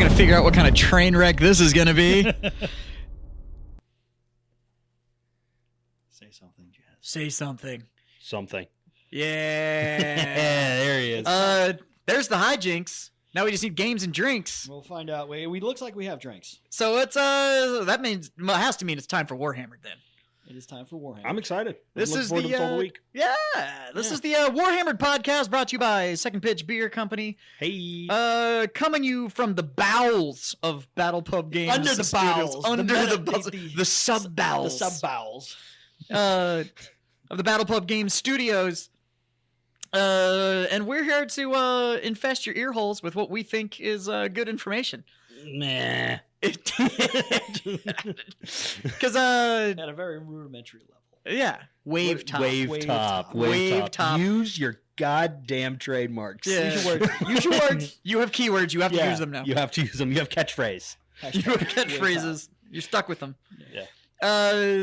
going to figure out what kind of train wreck this is going to be. Say something, Jazz. Say something. Something. Yeah. There he is. There's the hijinks. Now we just need games and drinks. We'll find out. We looks like we have drinks. So it's that means it has to mean it's time for Warhammer then. It is time for Warhammer. I'm excited. This I'm is looking forward to this all week. This is the Warhammered podcast brought to you by Second Pitch Beer Company. Hey. Coming you from the bowels of BattlePub Games. Under the bowels. The sub bowels. The sub bowels. Of the BattlePub Games studios. And we're here to infest your ear holes with what we think is good information. Nah. Because at a very rudimentary level. Yeah, wave top. Use your goddamn trademarks. Yeah. Use your words. You have keywords. You have to use them now. You have to use them. You have catchphrase. You have catchphrases. You're stuck with them. Yeah.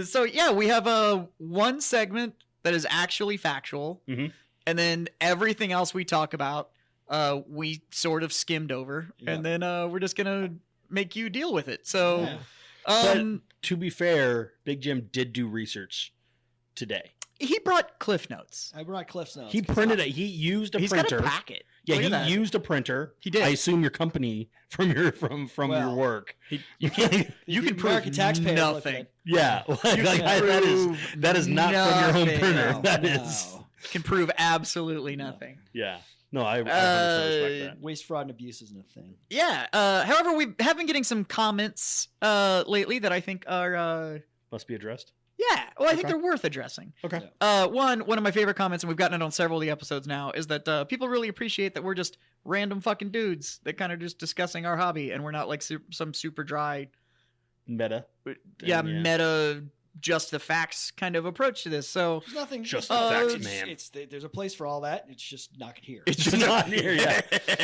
So yeah, we have one segment that is actually factual, and then everything else we talk about, we sort of skimmed over, and then we're just gonna make you deal with it. So, but to be fair, Big Jim did do research today. He brought Cliff Notes. I brought Cliff Notes. He printed it. He used a printer. He's got a packet. Yeah, he used a printer. He did. I assume your company from your work. You can prove taxpayer nothing. Yeah, that is not from your home printer. That is can prove absolutely nothing. Yeah. No, I 100% respect that. Waste, fraud, and abuse isn't a thing. Yeah. However, we have been getting some comments lately that I think are must be addressed. Yeah. Well, I think they're worth addressing. Okay. One of my favorite comments, and we've gotten it on several of the episodes now, is that people really appreciate that we're just random fucking dudes that kind of just discussing our hobby, and we're not like some super dry meta. Meta. Just the facts kind of approach to this. So there's nothing. Just the facts, man. There's a place for all that. It's just not here. It's just not here. Yeah.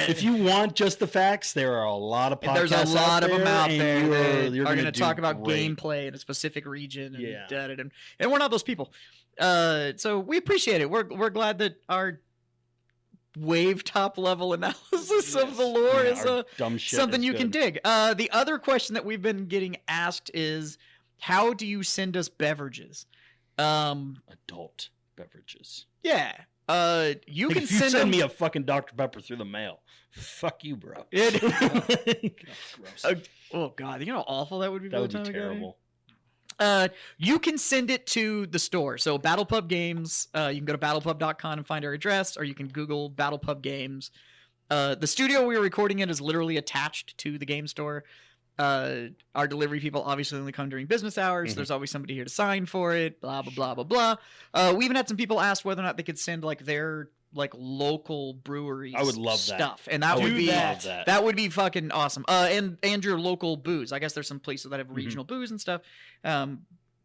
If you want just the facts, there are a lot of podcasts. There's a lot of them out there that you're are going to talk about great gameplay in a specific region. And, and we're not those people. So we appreciate it. We're glad that our wave top level analysis of the lore is something you can dig. The other question that we've been getting asked is, how do you send us beverages? Adult beverages. Yeah. You can if you send me a fucking Dr. Pepper through the mail. Fuck you, bro. Gross. Oh God, you know how awful that would be. That would be terrible. You can send it to the store. So BattlePub Games. You can go to battlepub.com and find our address, or you can Google BattlePub Games. The studio we were recording in is literally attached to the game store. Our delivery people obviously only come during business hours. There's always somebody here to sign for it, blah, blah, blah, blah, blah. We even had some people ask whether or not they could send like their like local breweries I would love stuff. that. And that would be that would be fucking awesome. And your local booze. I guess there's some places that have regional booze and stuff.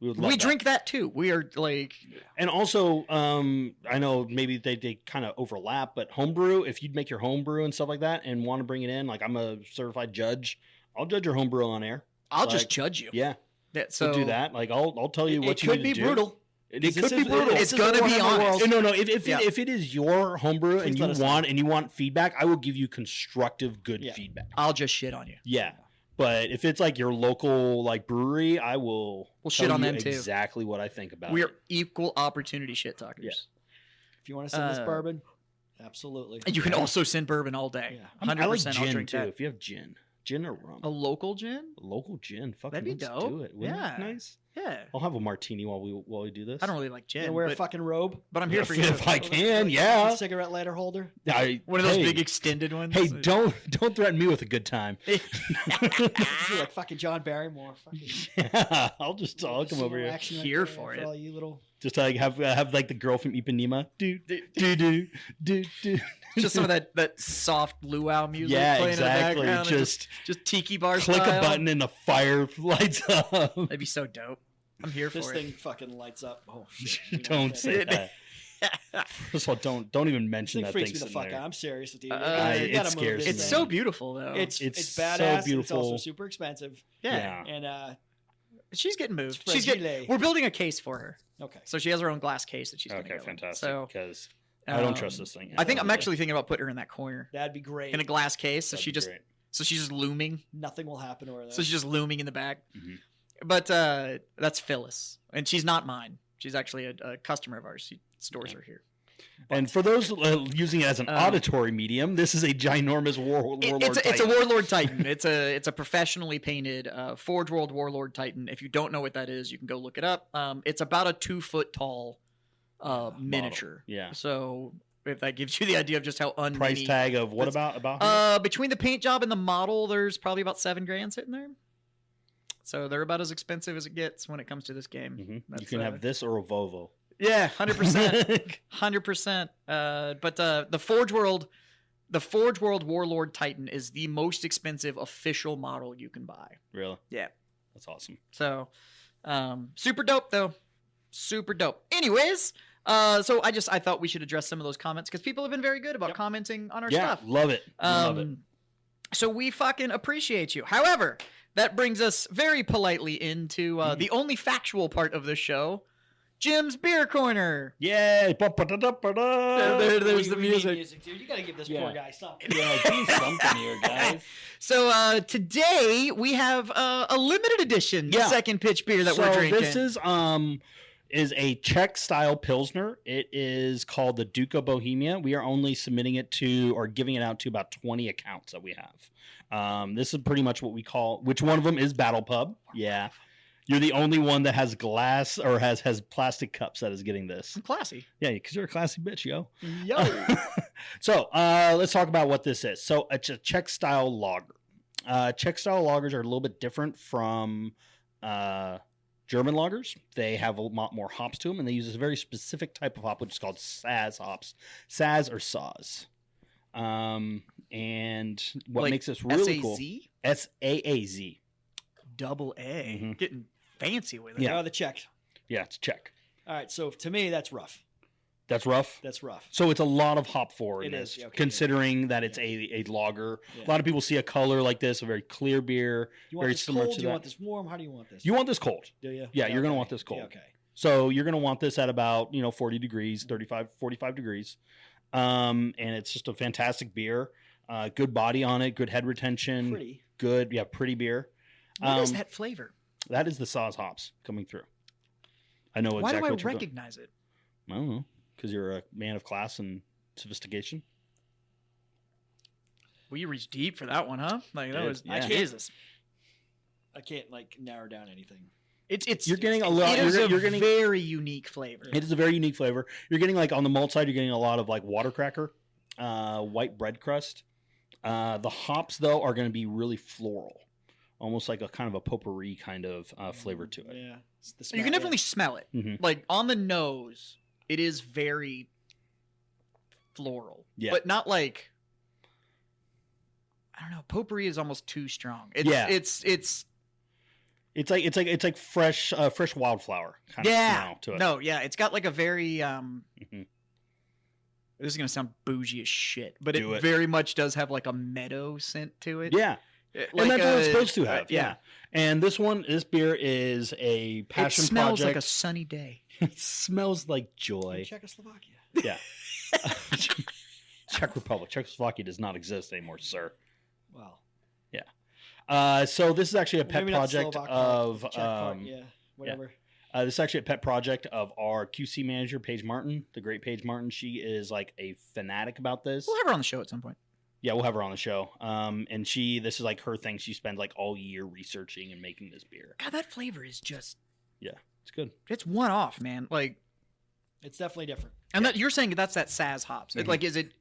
We drink that too. We are like, and also, I know maybe they kind of overlap, but homebrew, if you'd make your homebrew and stuff like that and want to bring it in, like I'm a certified judge. I'll judge your homebrew on air. I'll just judge you. Yeah. So we'll do that. Like I'll tell you what you need to do. It could be brutal. It could be brutal. It's gonna be honest. No. If it is your homebrew and you want feedback, I will give you constructive, good feedback. I'll just shit on you. Yeah. But if it's like your local like brewery, I will shit on them too. Exactly what I think about it. We're equal opportunity shit talkers. Yeah. If you want to send us bourbon, absolutely. And you can also send bourbon all day. 100%. I like gin I'll drink too. that. If you have gin or rum. A local gin? A local gin. Fucking that'd be let's dope. do it. Wouldn't that be nice? Yeah. I'll have a martini while we do this. I don't really like gin. You wear a fucking robe, but I'm here for you. If I can, yeah. A cigarette lighter holder. One of those big extended ones. Hey, don't threaten me with a good time. You're like fucking John Barrymore. Yeah, I'll come over here. Here for it. All you little. Just like have like the girl from Ipanema. Do. Just some of that soft luau music. Yeah, playing exactly. In the background just tiki bar click style. a button and the fire lights up. That'd be so dope. I'm here for it. This thing fucking lights up. Oh shit! Don't say that. First of all, don't even mention that thing. Freaks me the fuck out. I'm serious with you. It scares me. It's so beautiful though. It's badass. So beautiful. It's also super expensive. Yeah. And she's getting moved. We're building a case for her. Okay. So she has her own glass case that she's going to go fantastic. So, because I don't trust this thing. I think I'm actually thinking about putting her in that corner. That'd be great. In a glass case. So So she's just looming. Nothing will happen over there. So she's just looming in the back. Mhm. But that's Phyllis, and she's not mine. She's actually a customer of ours. She stores her here. And for those using it as an auditory medium, this is a ginormous warlord. It's a warlord titan. It's a professionally painted Forge World warlord titan. If you don't know what that is, you can go look it up. It's about a 2 foot tall miniature. Yeah. So if that gives you the idea of just how price tag of what about between the paint job and the model, there's probably about $7,000 sitting there. So they're about as expensive as it gets when it comes to this game. Mm-hmm. You can have this or a Volvo. Yeah, 100%, 100%. But the Forge World Warlord Titan is the most expensive official model you can buy. Really? Yeah, that's awesome. So, super dope though, super dope. Anyways, so I thought we should address some of those comments because people have been very good about commenting on our stuff. Love it. Love it. So we fucking appreciate you. However, that brings us very politely into the only factual part of the show. Jim's Beer Corner. Yeah. There's the music. Dude. You gotta give this poor guy something. Yeah, do something here, guys. So today we have a limited edition second pitch beer that we're drinking. This is a Czech style Pilsner. It is called the Duke of Bohemia. We are only submitting it to or giving it out to about 20 accounts that we have. This is pretty much what we call, which one of them is BattlePub. Yeah. You're the only one that has glass or has plastic cups that is getting this. I'm classy. Yeah, because you're a classy bitch, yo. Yo. So let's talk about what this is. So it's a Czech style lager. Czech style lagers are a little bit different from German lagers. They have a lot more hops to them, and they use a very specific type of hop, which is called Saz hops. Saz or Saz. And what makes this really cool? S-A-A-Z. Double A. Mm-hmm. Getting fancy with it. Yeah, the Czech. Yeah, it's Czech. All right, so to me, that's rough. That's rough? That's rough. So it's a lot of hop forward. It is. Okay, considering that it's a lager. Yeah. A lot of people see a color like this, a very clear beer. You want very this similar cold? to Do you that. want this warm? How do you want this? You want this cold. Do you? Yeah, you're going to want this cold. Yeah, okay. So you're going to want this at about, 40 degrees, 45 degrees. And it's just a fantastic beer. Good body on it, good head retention. Pretty. Good, pretty beer. What is that flavor? That is the Saz hops coming through. I know exactly what you're do I recognize it? I don't know. Because you're a man of class and sophistication. Well, you reached deep for that one, huh? Like that was Jesus. I can't narrow down anything. It's you're getting a lot. You're getting very unique flavor. It is a very unique flavor. You're getting on the malt side. You're getting a lot of water cracker, white bread crust. The hops though are going to be really floral. Almost like a kind of a potpourri kind of flavor to it. Yeah. You can definitely smell it. Mm-hmm. On the nose, it is very floral. Yeah. But not I don't know, potpourri is almost too strong. It's like fresh wildflower kind of smell to it. No, yeah. It's got a very This is going to sound bougie as shit, but it very much does have a meadow scent to it. Yeah. And that's what it's supposed to have. Yeah. And this beer is a passion project. It smells like a sunny day. It smells like joy. In Czechoslovakia. Yeah. Czech Republic. Czechoslovakia does not exist anymore, sir. Wow. Yeah. So this is actually a pet project of whatever. Yeah. This is actually a pet project of our QC manager, Paige Martin, the great Paige Martin. She is a fanatic about this. We'll have her on the show at some point. Yeah, we'll have her on the show. And this is her thing. She spends all year researching and making this beer. God, that flavor is just... Yeah, it's good. It's one off, man. It's definitely different. And that you're saying that's that Saz hops. Mm-hmm. Is it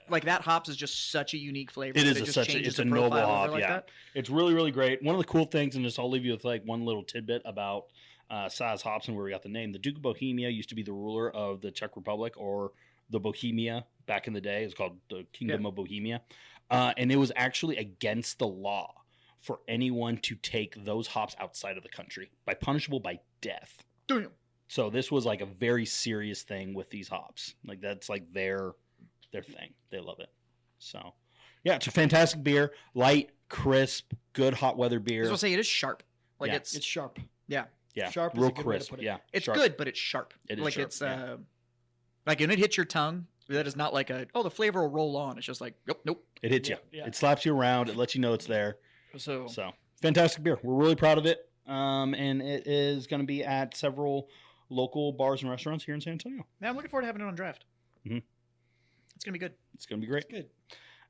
that hops is just such a unique flavor? It is it's a noble hop. That? It's really, really great. One of the cool things, and I'll leave you with one little tidbit about Saz hops and where we got the name. The Duke of Bohemia used to be the ruler of the Czech Republic, or the Bohemia back in the day. It was called the Kingdom of Bohemia. And it was actually against the law for anyone to take those hops outside of the country, punishable by death. Damn. So this was a very serious thing with these hops. That's their thing. They love it. So yeah, it's a fantastic beer. Light, crisp, good hot weather beer. I was gonna say it is sharp. It's sharp. Yeah. Yeah. Sharp is real a good way to crisp. put it. Yeah. It's sharp. good, but it's sharp. It is sharp. It's when it hits your tongue, That is not like the flavor will roll on. It's just like, nope. It hits you. Yeah. It slaps you around. It lets you know it's there. So fantastic beer. We're really proud of it. And it is going to be at several local bars and restaurants here in San Antonio. Yeah, I'm looking forward to having it on draft. Mm-hmm. It's going to be good. It's going to be great. It's good.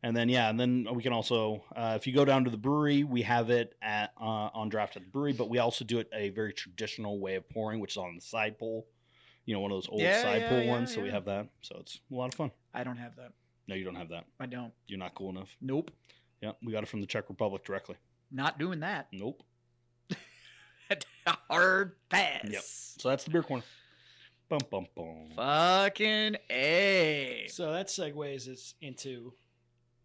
And then we can also, if you go down to the brewery, we have it on draft at the brewery, but we also do it a very traditional way of pouring, which is on the side pull. One of those old side pull ones. So we have that. So it's a lot of fun. I don't have that. No, you don't have that. I don't. You're not cool enough. Nope. Yeah, we got it from the Czech Republic directly. Not doing that. Nope. Hard pass. Yep. So that's the beer corner. Bum, bum, bum. Fucking A. So that segues us into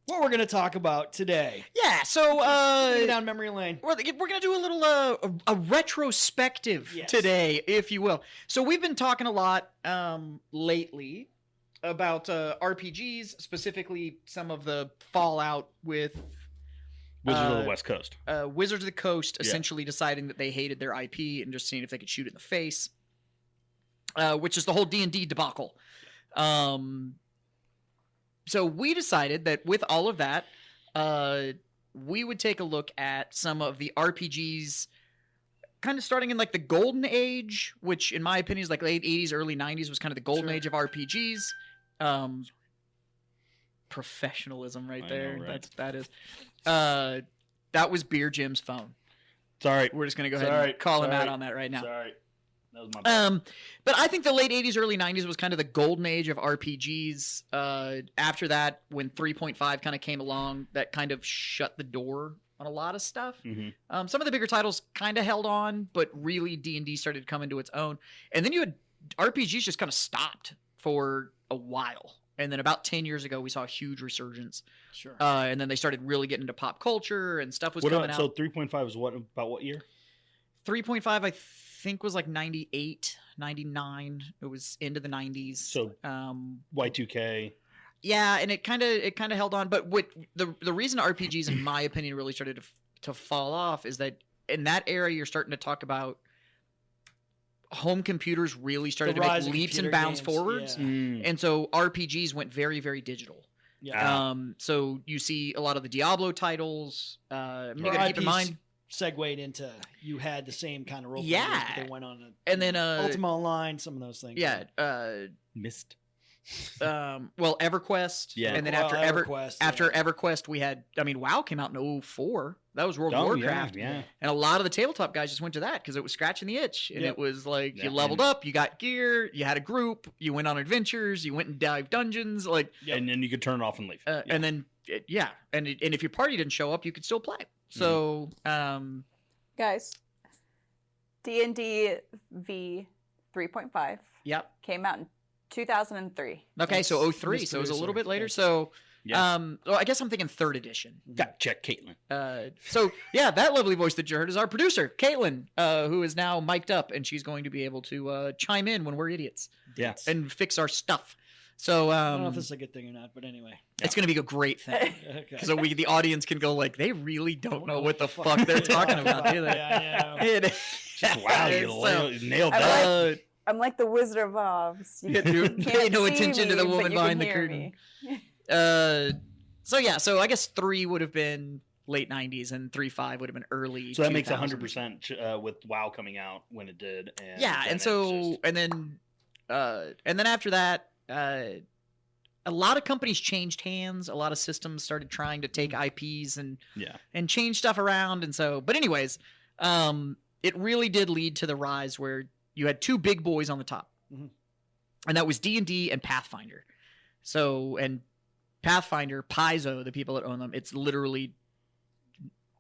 what we're going to talk about today. Yeah, so down memory lane. We're going to do a little a retrospective today, if you will. So we've been talking a lot lately about RPGs, specifically some of the fallout with Wizards of the West Coast. Wizards of the Coast essentially deciding that they hated their IP and just seeing if they could shoot it in the face, which is the whole D&D debacle. So we decided that with all of that, we would take a look at some of the RPGs kind of starting in like the golden age, which in my opinion is like late 80s, early 90s was kind of the golden age of RPGs. Professionalism right there. Know, right? That is. That was Beer Jim's phone. It's all right. We're just going to go ahead and call him out on that right now. Sorry. That was my bad. But I think the late 80s, early 90s was kind of the golden age of RPGs. After that, when 3.5 kind of came along, that kind of shut the door on a lot of stuff. Mm-hmm. Some of the bigger titles kind of held on, but really D&D started to come into its own. And then you had RPGs just kind of stopped for a while. And then about 10 years ago, we saw a huge resurgence. Sure. And then they started really getting into pop culture and stuff was coming out. So 3.5 is about what year? 3.5, I think, was like 98, 99. It was into the 90s. So Y2K. Yeah, and it kind of held on. But what the reason RPGs, in my opinion, really started to fall off is that in that era, you're starting to talk about home computers really started to make leaps and bounds forwards. Yeah. And so RPGs went very, very digital. Yeah. So you see a lot of the Diablo titles. You got to keep in mind. Segued into you had the same kind of role. Yeah. But they went on and then Ultima Online, some of those things. Yeah. Missed. EverQuest. Yeah. And then EverQuest, after EverQuest, we had. I mean, WoW came out in 2004. That was World of Warcraft. Yeah. And a lot of the tabletop guys just went to that because it was scratching the itch, and it was like you leveled up, you got gear, you had a group, you went on adventures, you went and dived dungeons, like. And then you could turn it off and leave. And then and if your party didn't show up, you could still play. So, guys, D&D V 3.5. Yep. Came out in 2003. Okay, so 03, so it was a little bit later. So, well, I guess I'm thinking 3rd edition. Gotcha, Caitlin. So yeah, that lovely voice that you heard is our producer, Caitlin, who is now mic'd up, and she's going to be able to chime in when we're idiots. Yes. And fix our stuff. So I don't know if this is a good thing or not, but anyway, it's going to be a great thing because the audience can go like, they really don't know what the fuck they're talking about, do they? Yeah, I know. Wow, you nailed that. I'm like the Wizard of Oz. You pay no attention to the woman but you behind the can hear curtain. me. So I guess 3 would have been late 90s and 3.5 would have been early. So that 2000s. makes 100% with WoW coming out when it did. And then after that, a lot of companies changed hands. A lot of systems started trying to take IPs and change stuff around. And so, but anyways, it really did lead to the rise where you had 2 big boys on the top, and that was D&D and Pathfinder. So, and Pathfinder, Paizo, the people that own them, it's literally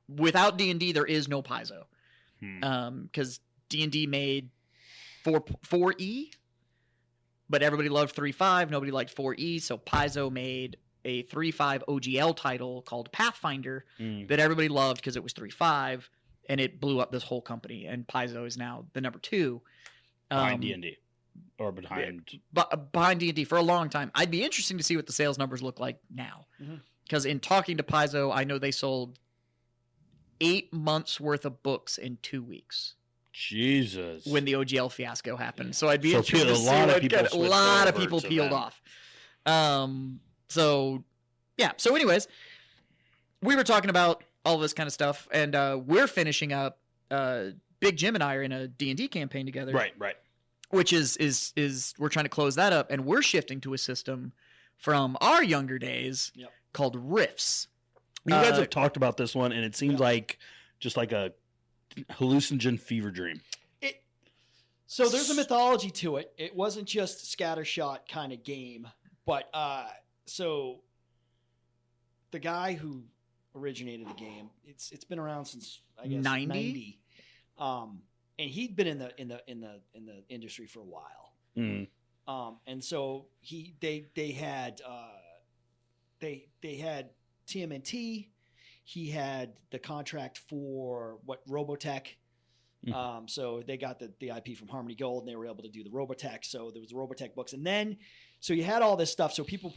without D&D there is no Paizo, because D&D made 4E. But everybody loved 3.5. Nobody liked 4E. So Paizo made a 3.5 OGL title called Pathfinder that everybody loved because it was 3.5. And it blew up this whole company. And Paizo is now the number 2. Behind D&D. Or behind D&D for a long time. I'd be interesting to see what the sales numbers look like now. Because in talking to Paizo, I know they sold 8 months worth of books in 2 weeks. Jesus. When the OGL fiasco happened. So I'd be interested to see a lot of people peeled off. So yeah. So anyways, we were talking about all this kind of stuff, and we're finishing up. Big Jim and I are in a D&D campaign together. Right. Which is we're trying to close that up, and we're shifting to a system from our younger days called Riffs. You guys have talked about this one, and it seems like just like a hallucinogen fever dream. So there's a mythology to it. It wasn't just scattershot kind of game, but so the guy who originated the game, it's been around since I guess 90. And he'd been in the industry for a while. Mm. And so they had TMNT. He had the contract for Robotech. Mm-hmm. So they got the IP from Harmony Gold, and they were able to do the Robotech. So there was the Robotech books, and then so you had all this stuff. So people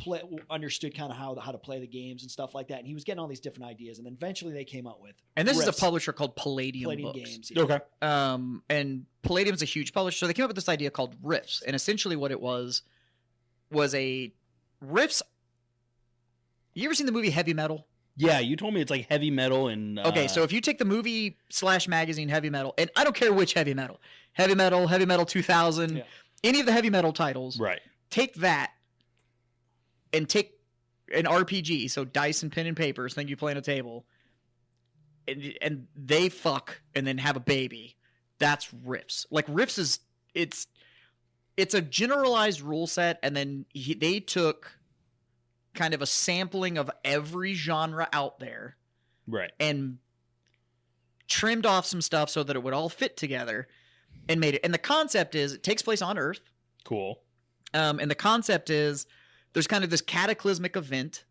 understood kind of how to play the games and stuff like that. And he was getting all these different ideas, and then eventually they came out with. And this is a publisher called Palladium Books. Games. Yeah. Okay. And Palladium's a huge publisher, so they came up with this idea called Riffs, and essentially what it was a Riffs. You ever seen the movie Heavy Metal? Yeah, you told me it's like heavy metal and... Okay, so if you take the movie / magazine Heavy Metal, and I don't care which Heavy Metal, Heavy Metal 2000, any of the heavy metal titles, right? Take that and take an RPG, so dice and pen and paper, thing you play on a table, and they fuck and then have a baby. That's Riffs. Like Riffs is it's a generalized rule set, and then they took kind of a sampling of every genre out there, right, and trimmed off some stuff so that it would all fit together and made it. And the concept is it takes place on Earth. Cool. And the concept is there's kind of this cataclysmic event,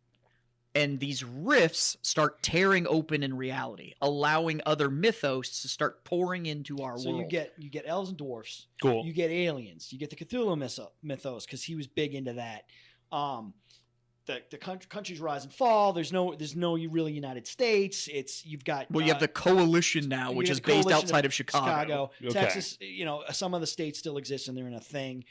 and these rifts start tearing open in reality, allowing other mythos to start pouring into our world. So you get elves and dwarfs. Cool. You get aliens. You get the Cthulhu mythos because he was big into that. The countries rise and fall. There's no really United States. You've got you have the coalition now, which is based outside of Chicago. Okay. Texas. Some of the states still exist and they're in a thing.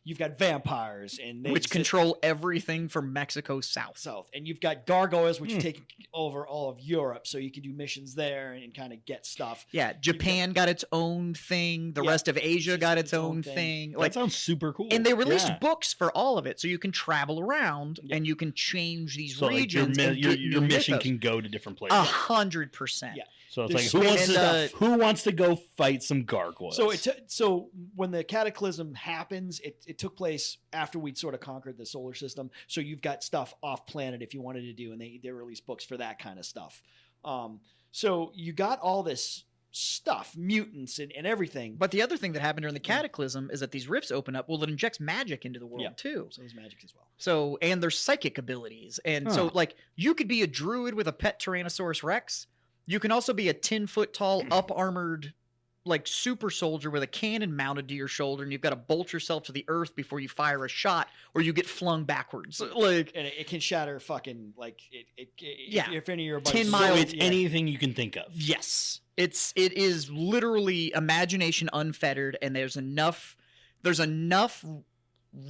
You've got vampires which control everything from Mexico south, and you've got gargoyles which are taking over all of Europe, so you can do missions there and kind of get stuff. Yeah, Japan got its own thing. The rest of Asia got its own thing. That sounds super cool. And they released books for all of it, so you can travel around and you can change these regions. Like your mission can go to different places. 100%. Yeah. So it's who wants to go fight some gargoyles? So when the cataclysm happens, it took place after we'd sort of conquered the solar system. So you've got stuff off planet if you wanted to do, and they released books for that kind of stuff. So you got all this stuff, mutants and everything. But the other thing that happened during the cataclysm is that these rifts open up. Well, it injects magic into the world too. So there's magic as well. So and there's psychic abilities, and so like you could be a druid with a pet Tyrannosaurus Rex. You can also be a 10-foot tall, up-armored, like super soldier with a cannon mounted to your shoulder, and you've got to bolt yourself to the earth before you fire a shot, or you get flung backwards. Like, and it can shatter fucking like it. If any of your 10 miles. So it's anything you can think of. Yes, it is literally imagination unfettered, and there's enough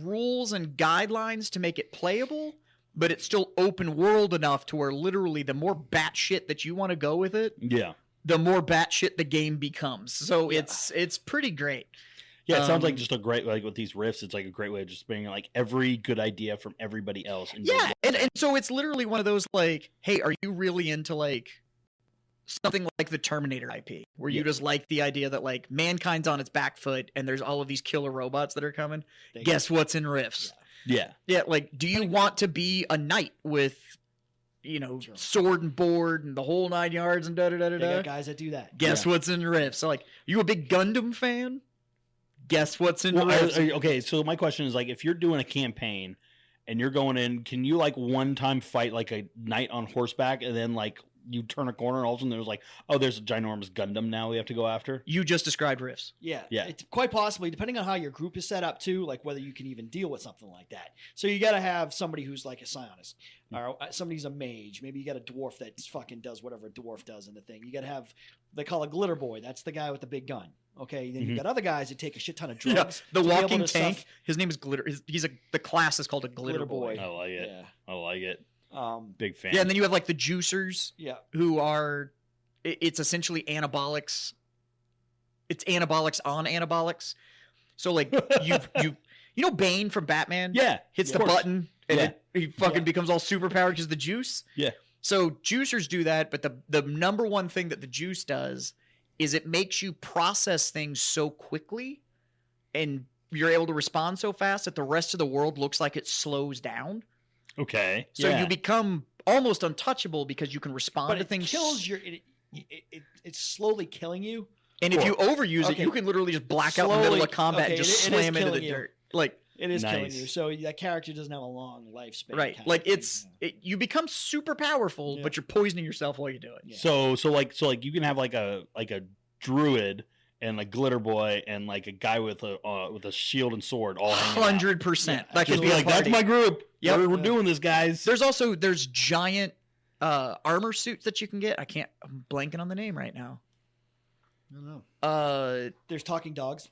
rules and guidelines to make it playable. But it's still open world enough to where literally the more batshit that you want to go with it, the more batshit the game becomes. So it's pretty great. Yeah, it sounds like just a great, like with these riffs, it's like a great way of just bringing like every good idea from everybody else. And so it's literally one of those like, hey, are you really into like something like the Terminator IP, where you just like the idea that like mankind's on its back foot and there's all of these killer robots that are coming? Guess what's in riffs? Yeah, like, do you want to be a knight with, sword and board and the whole 9 yards and da-da-da-da-da? They got guys that do that. Guess what's in Rift? So, like, you a big Gundam fan? Guess what's in Rift? Okay, so my question is, like, if you're doing a campaign and you're going in, can you, like, one time fight, like, a knight on horseback and then, like, you turn a corner and all of a sudden there's like, oh, there's a ginormous Gundam now we have to go after. You just described Rifts. Yeah. It's quite possibly, depending on how your group is set up too, like whether you can even deal with something like that. So you got to have somebody who's like a psionist, or somebody who's a mage. Maybe you got a dwarf that fucking does whatever a dwarf does in the thing. You got to have, they call a glitter boy. That's the guy with the big gun. Okay, then you've got other guys that take a shit ton of drugs. The walking tank. His name is Glitter. The class is called a glitter boy. I like it. Yeah. I like it. Big fan. Yeah, and then you have like the juicers. Yeah. Who are? It's essentially anabolics. It's anabolics on anabolics. So like you know Bane from Batman. Yeah. Hits the button and he fucking becomes all superpowered because of the juice. Yeah. So juicers do that, but the number one thing that the juice does is it makes you process things so quickly and you're able to respond so fast that the rest of the world looks like it slows down. Okay. So you become almost untouchable because you can respond to things. Kills your it's slowly killing you. And if you overuse it, you can literally just black out in the middle of combat and just slam into the dirt. Like it is killing you. So that character doesn't have a long lifespan. Right. Like you become super powerful, but you're poisoning yourself while you do it. Yeah. So you can have like a druid and a glitter boy and like a guy with a shield and sword all 100%. That could be like that's my group. Yeah, we're doing this, guys. There's giant armor suits that you can get. I'm blanking on the name right now. I don't know. There's talking dogs.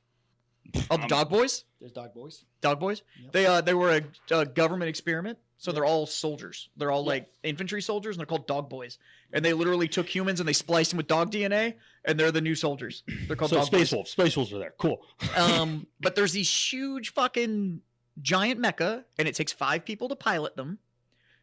Oh, the dog boys? There's dog boys. Dog boys? Yep. They were a government experiment, so they're all soldiers. They're all like infantry soldiers, and they're called dog boys. And they literally took humans and they spliced them with dog DNA, and they're the new soldiers. They're called dog Space boys. Wolves. Space Wolves are there. Cool. But there's these huge fucking giant mecha, and it takes 5 people to pilot them.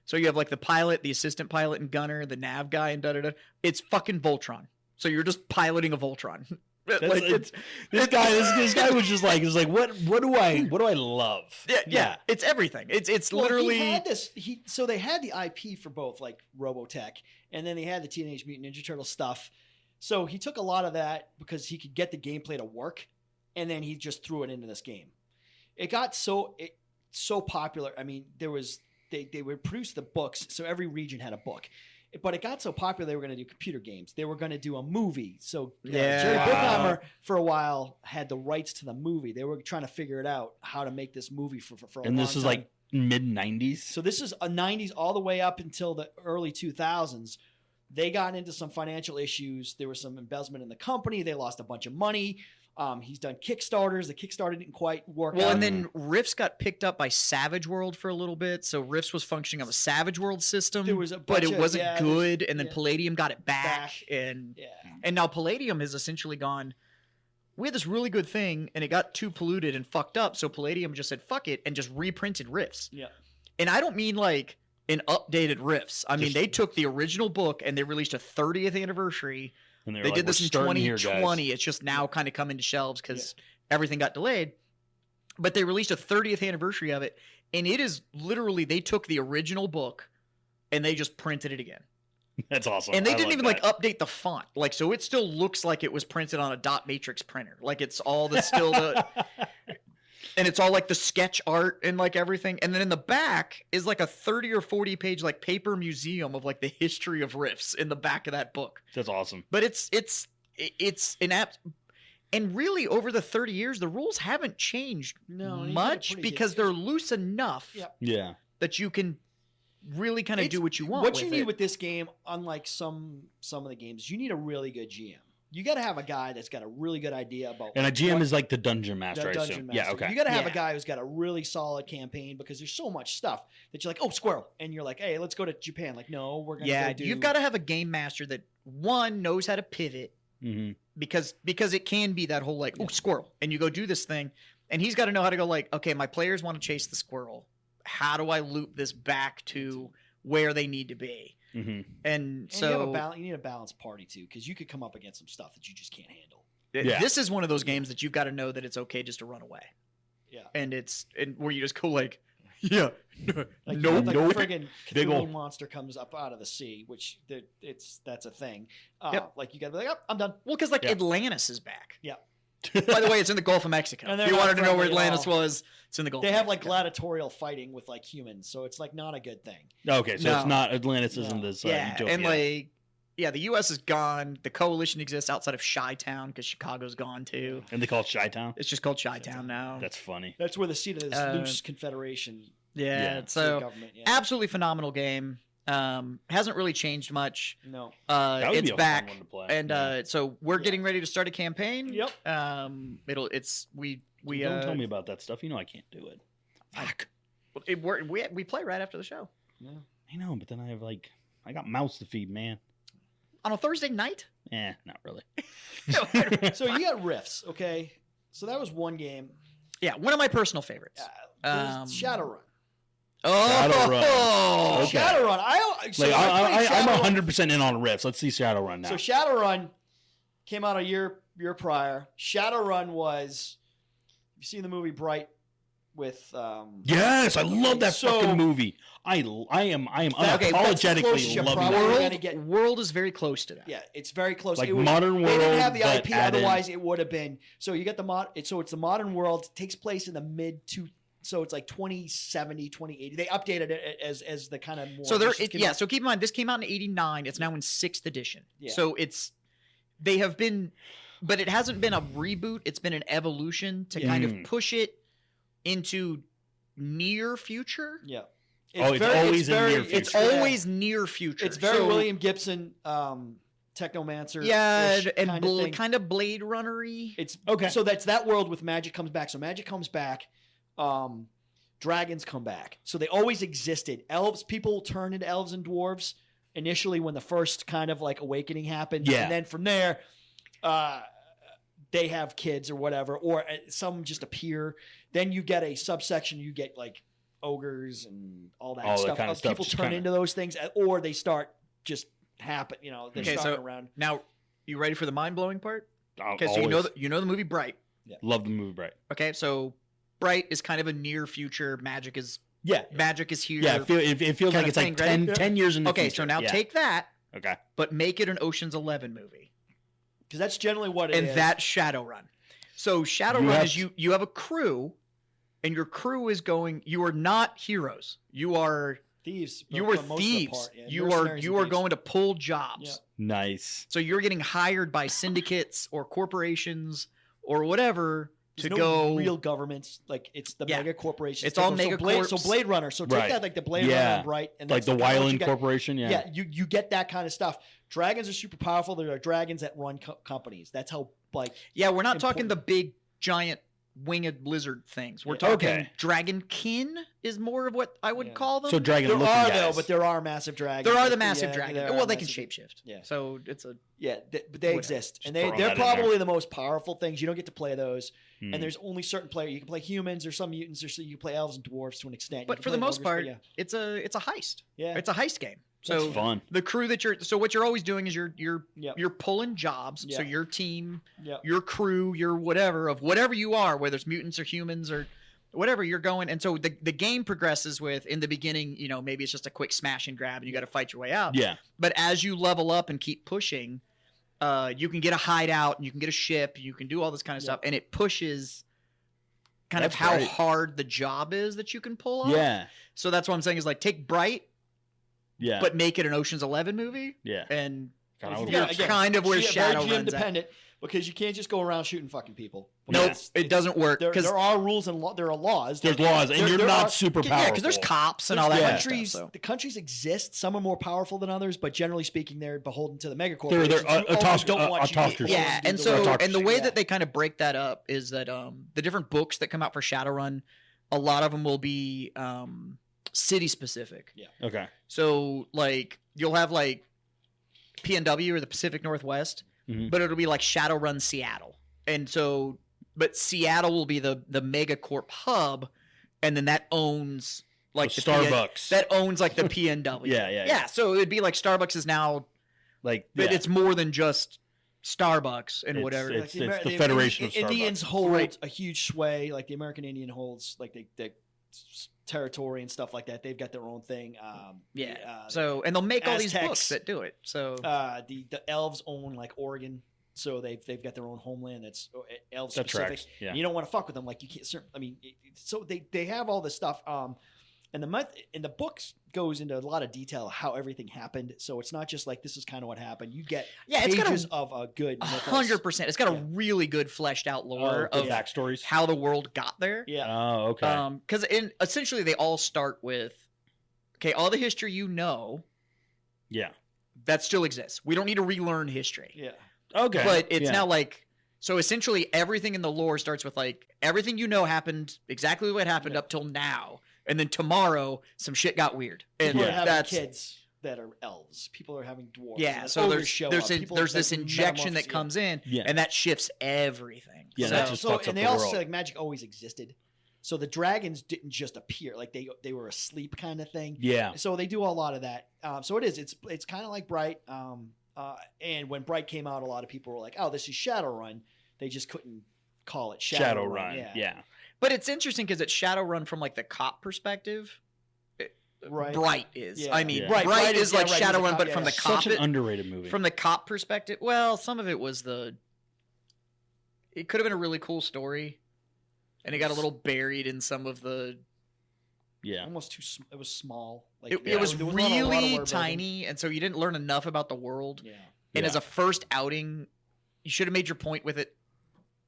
So you have like the pilot, the assistant pilot and gunner, the nav guy, and da-da-da. It's fucking Voltron. So you're just piloting a Voltron. This guy was just like, what do I love? Yeah. It's everything. It's literally. He had this. So they had the IP for both, like Robotech, and then they had the Teenage Mutant Ninja Turtle stuff. So he took a lot of that because he could get the gameplay to work, and then he just threw it into this game. It got so popular. I mean, they would produce the books, so every region had a book. But it got so popular they were going to do computer games. They were going to do a movie. So Jerry Bruckheimer, for a while, had the rights to the movie. They were trying to figure it out, how to make this movie for a long time. And this is like mid-90s? So this is a 90s all the way up until the early 2000s. They got into some financial issues. There was some embezzlement in the company. They lost a bunch of money. He's done Kickstarters. The Kickstarter didn't quite work out. Well, and then Rifts got picked up by Savage World for a little bit. So Rifts was functioning on the Savage World system, but it wasn't good. And then Palladium got it back. And now Palladium has essentially gone, we had this really good thing, and it got too polluted and fucked up. So Palladium just said, fuck it, and just reprinted Rifts. Yeah. And I don't mean like an updated Rifts. I mean, they took the original book, and they released a 30th anniversary. And they did this in 2020. It's just now kind of coming to shelves because everything got delayed. But they released a 30th anniversary of it, and it is literally they took the original book and they just printed it again. That's awesome. And they didn't even like update the font, like so it still looks like it was printed on a dot matrix printer. Like it's all the still the. And it's all like the sketch art and like everything. And then in the back is like a 30 or 40 page like paper museum of like the history of Rifts in the back of that book. That's awesome. But it's an app. And really over the 30 years, the rules haven't changed much because they're loose enough that you can really kind of do what you want. What you need with this game, unlike some of the games, you need a really good GM. You got to have a guy that's got a really good idea about. And a GM is like the dungeon master, I assume. Yeah, okay. You got to have a guy who's got a really solid campaign because there's so much stuff that you're like, oh, squirrel, and you're like, hey, let's go to Japan. Like, no, we're gonna. Yeah, you've got to have a game master that one knows how to pivot because it can be that whole like, oh, squirrel, and you go do this thing, and he's got to know how to go like, okay, my players want to chase the squirrel. How do I loop this back to where they need to be? And so you need a balanced party too, because you could come up against some stuff that you just can't handle. This is one of those games that you've got to know that it's okay just to run away. Yeah, and where you just go like, like no, friggin' Cthulhu monster comes up out of the sea, which that's a thing. Like you got to be like, oh, I'm done. Well, because Atlantis is back. Yeah. By the way, it's in the Gulf of Mexico. If you wanted to know where Atlantis was, it's in the Gulf. They have like gladiatorial fighting with like humans, so it's like not a good thing. Okay, so it's not Atlantis isn't this. And like the U.S. is gone. The coalition exists outside of Chi-Town because Chicago's gone too. And they call it Chi-Town? It's just called Chi-Town now. That's funny. That's where the seat of this loose confederation. Yeah, so absolutely phenomenal game. Hasn't really changed much. No. It's back. Fun one to play. And so we're getting ready to start a campaign. Yep. Don't tell me about that stuff. You know I can't do it. Fuck. We play right after the show. Yeah. I know, but then I got mouths to feed, man. On a Thursday night? Not really. So you got Rifts, okay? So that was one game. Yeah, one of my personal favorites. Shadowrun. Oh, okay. Shadowrun. I'm 100% in on Rifts. Let's see Shadowrun now. So Shadowrun came out a year prior. Shadowrun was, you seen the movie Bright with yes, I love that fucking movie. I am unapologetically loving it. World is very close to that. Yeah, it's very close. Like Modern World. They didn't have the IP, otherwise it would have been. So you get so it's the Modern World. It takes place in the so it's like 2070, 2080. They updated it as the kind of more. So so keep in mind this came out in '89. It's now in 6th edition. Yeah. So they have been, but it hasn't been a reboot. It's been an evolution to kind of push it into near future. Yeah. It's always near future. It's always near future. It's very William Gibson, Technomancer. Yeah, and kind of Blade Runner-y. It's okay. So that's that world with magic comes back. So magic comes back. Dragons come back. So they always existed. People turn into elves and dwarves initially when the first kind of like awakening happened. Yeah. And then from there, they have kids or whatever, or some just appear. Then you get a subsection. You get like ogres and all that stuff. Kind of stuff. People turn into those things, or they start just happen. They're starting around. Now, you ready for the mind-blowing part? Okay, so you know the movie Bright. Yeah. Love the movie Bright. Okay, so Bright is kind of a near future. Magic is here. Yeah, it feels like it's like 10 years in the future. Okay, so now take that. Okay. But make it an Ocean's 11 movie. Because that's generally what it is. And that's Shadowrun. So Shadowrun is you have a crew, and your crew is going. You are not heroes. You are thieves. You are thieves. You are going to pull jobs. Yeah. Nice. So you're getting hired by syndicates or corporations or whatever There's to no go. Real governments, like it's the mega corporations. It's all mega corps. So Blade Runner. So take that like the Blade Runner and Bright, and like the Wyland Corporation. Yeah, you get that kind of stuff. Dragons are super powerful. There are dragons that run companies. That's how we're not talking the big giant winged lizard things. We're talking dragonkin is more of what I would call them. So dragon but there are massive dragons. There are the massive dragons. Well, they can shapeshift. Yeah. So it's but they exist, and they're probably the most powerful things. You don't get to play those, and there's only certain players. You can play humans or some mutants, or so you play elves and dwarves to an extent. But for the most part, it's a heist. Yeah, it's a heist game. So that's fun. The crew that what you're always doing is you're pulling jobs. Yeah. So your team, yeah. your crew, your whatever you are, whether it's mutants or humans or whatever, you're going. And so the game progresses with, in the beginning, maybe it's just a quick smash and grab and you got to fight your way out. Yeah. But as you level up and keep pushing, you can get a hideout and you can get a ship, you can do all this kind of stuff, and it pushes kind of how hard the job is that you can pull off. Yeah. So that's what I'm saying is like take Bright. Yeah. But make it an Ocean's 11 movie. Yeah. And again, kind of where Shadowrun's at. Because you can't just go around shooting fucking people. Nope, it doesn't work. There are rules and there are laws. There's laws, and you're not super powerful. Yeah, because there's cops and all that kind of stuff. So. The countries exist. Some are more powerful than others, but generally speaking, they're beholden to the mega corporations. Yeah, and the way that they kind of break that up is that the different books that come out for Shadowrun, a lot of them will be city specific. Yeah. Okay. So like you'll have like PNW or the Pacific Northwest, but it'll be like Shadowrun Seattle. And so but Seattle will be the megacorp hub, and then that owns like the Starbucks. that owns like the PNW. Yeah. So it'd be like Starbucks is now like but it's more than just Starbucks and whatever. It's the Federation of Starbucks. Indians hold a huge sway, like the American Indian holds like the territory and stuff like that. They've got their own thing. So and they'll make all these books that do it. So the elves own like Oregon, so they've got their own homeland that's elf specific. Yeah. You don't want to fuck with them. Like you can't. I mean, so they have all this stuff. And the books goes into a lot of detail of how everything happened. So it's not just like this is kind of what happened. You get pages of a good 100%. It's got a really good fleshed out lore of backstories, how the world got there. Yeah. Oh, okay. Because essentially they all start with, okay, all the history you know. Yeah. That still exists. We don't need to relearn history. Yeah. Okay. But it's now like, so essentially everything in the lore starts with like, everything you know happened exactly what happened up till now. And then tomorrow, some shit got weird. And people are having kids that are elves. People are having dwarves. Yeah, so there's this injection that comes in, and that shifts everything. Yeah, that just fucks up and they the also world. say like magic always existed. So the dragons didn't just appear, like they were asleep kind of thing. Yeah. So they do a lot of that. So it's kind of like Bright. And when Bright came out, a lot of people were like, "Oh, this is Shadowrun." They just couldn't call it Shadowrun. Yeah. But it's interesting because it's Shadowrun from like the cop perspective. Right. Bright is. Yeah. I mean, Right. Bright is like Right, Shadowrun, cop, but from the cop. Such an underrated movie. From the cop perspective, well, some of it was it could have been a really cool story, and it got a little buried in some of the. Yeah. Almost too. It was small. Like it was really tiny, and so you didn't learn enough about the world. Yeah. And as a first outing, you should have made your point with it.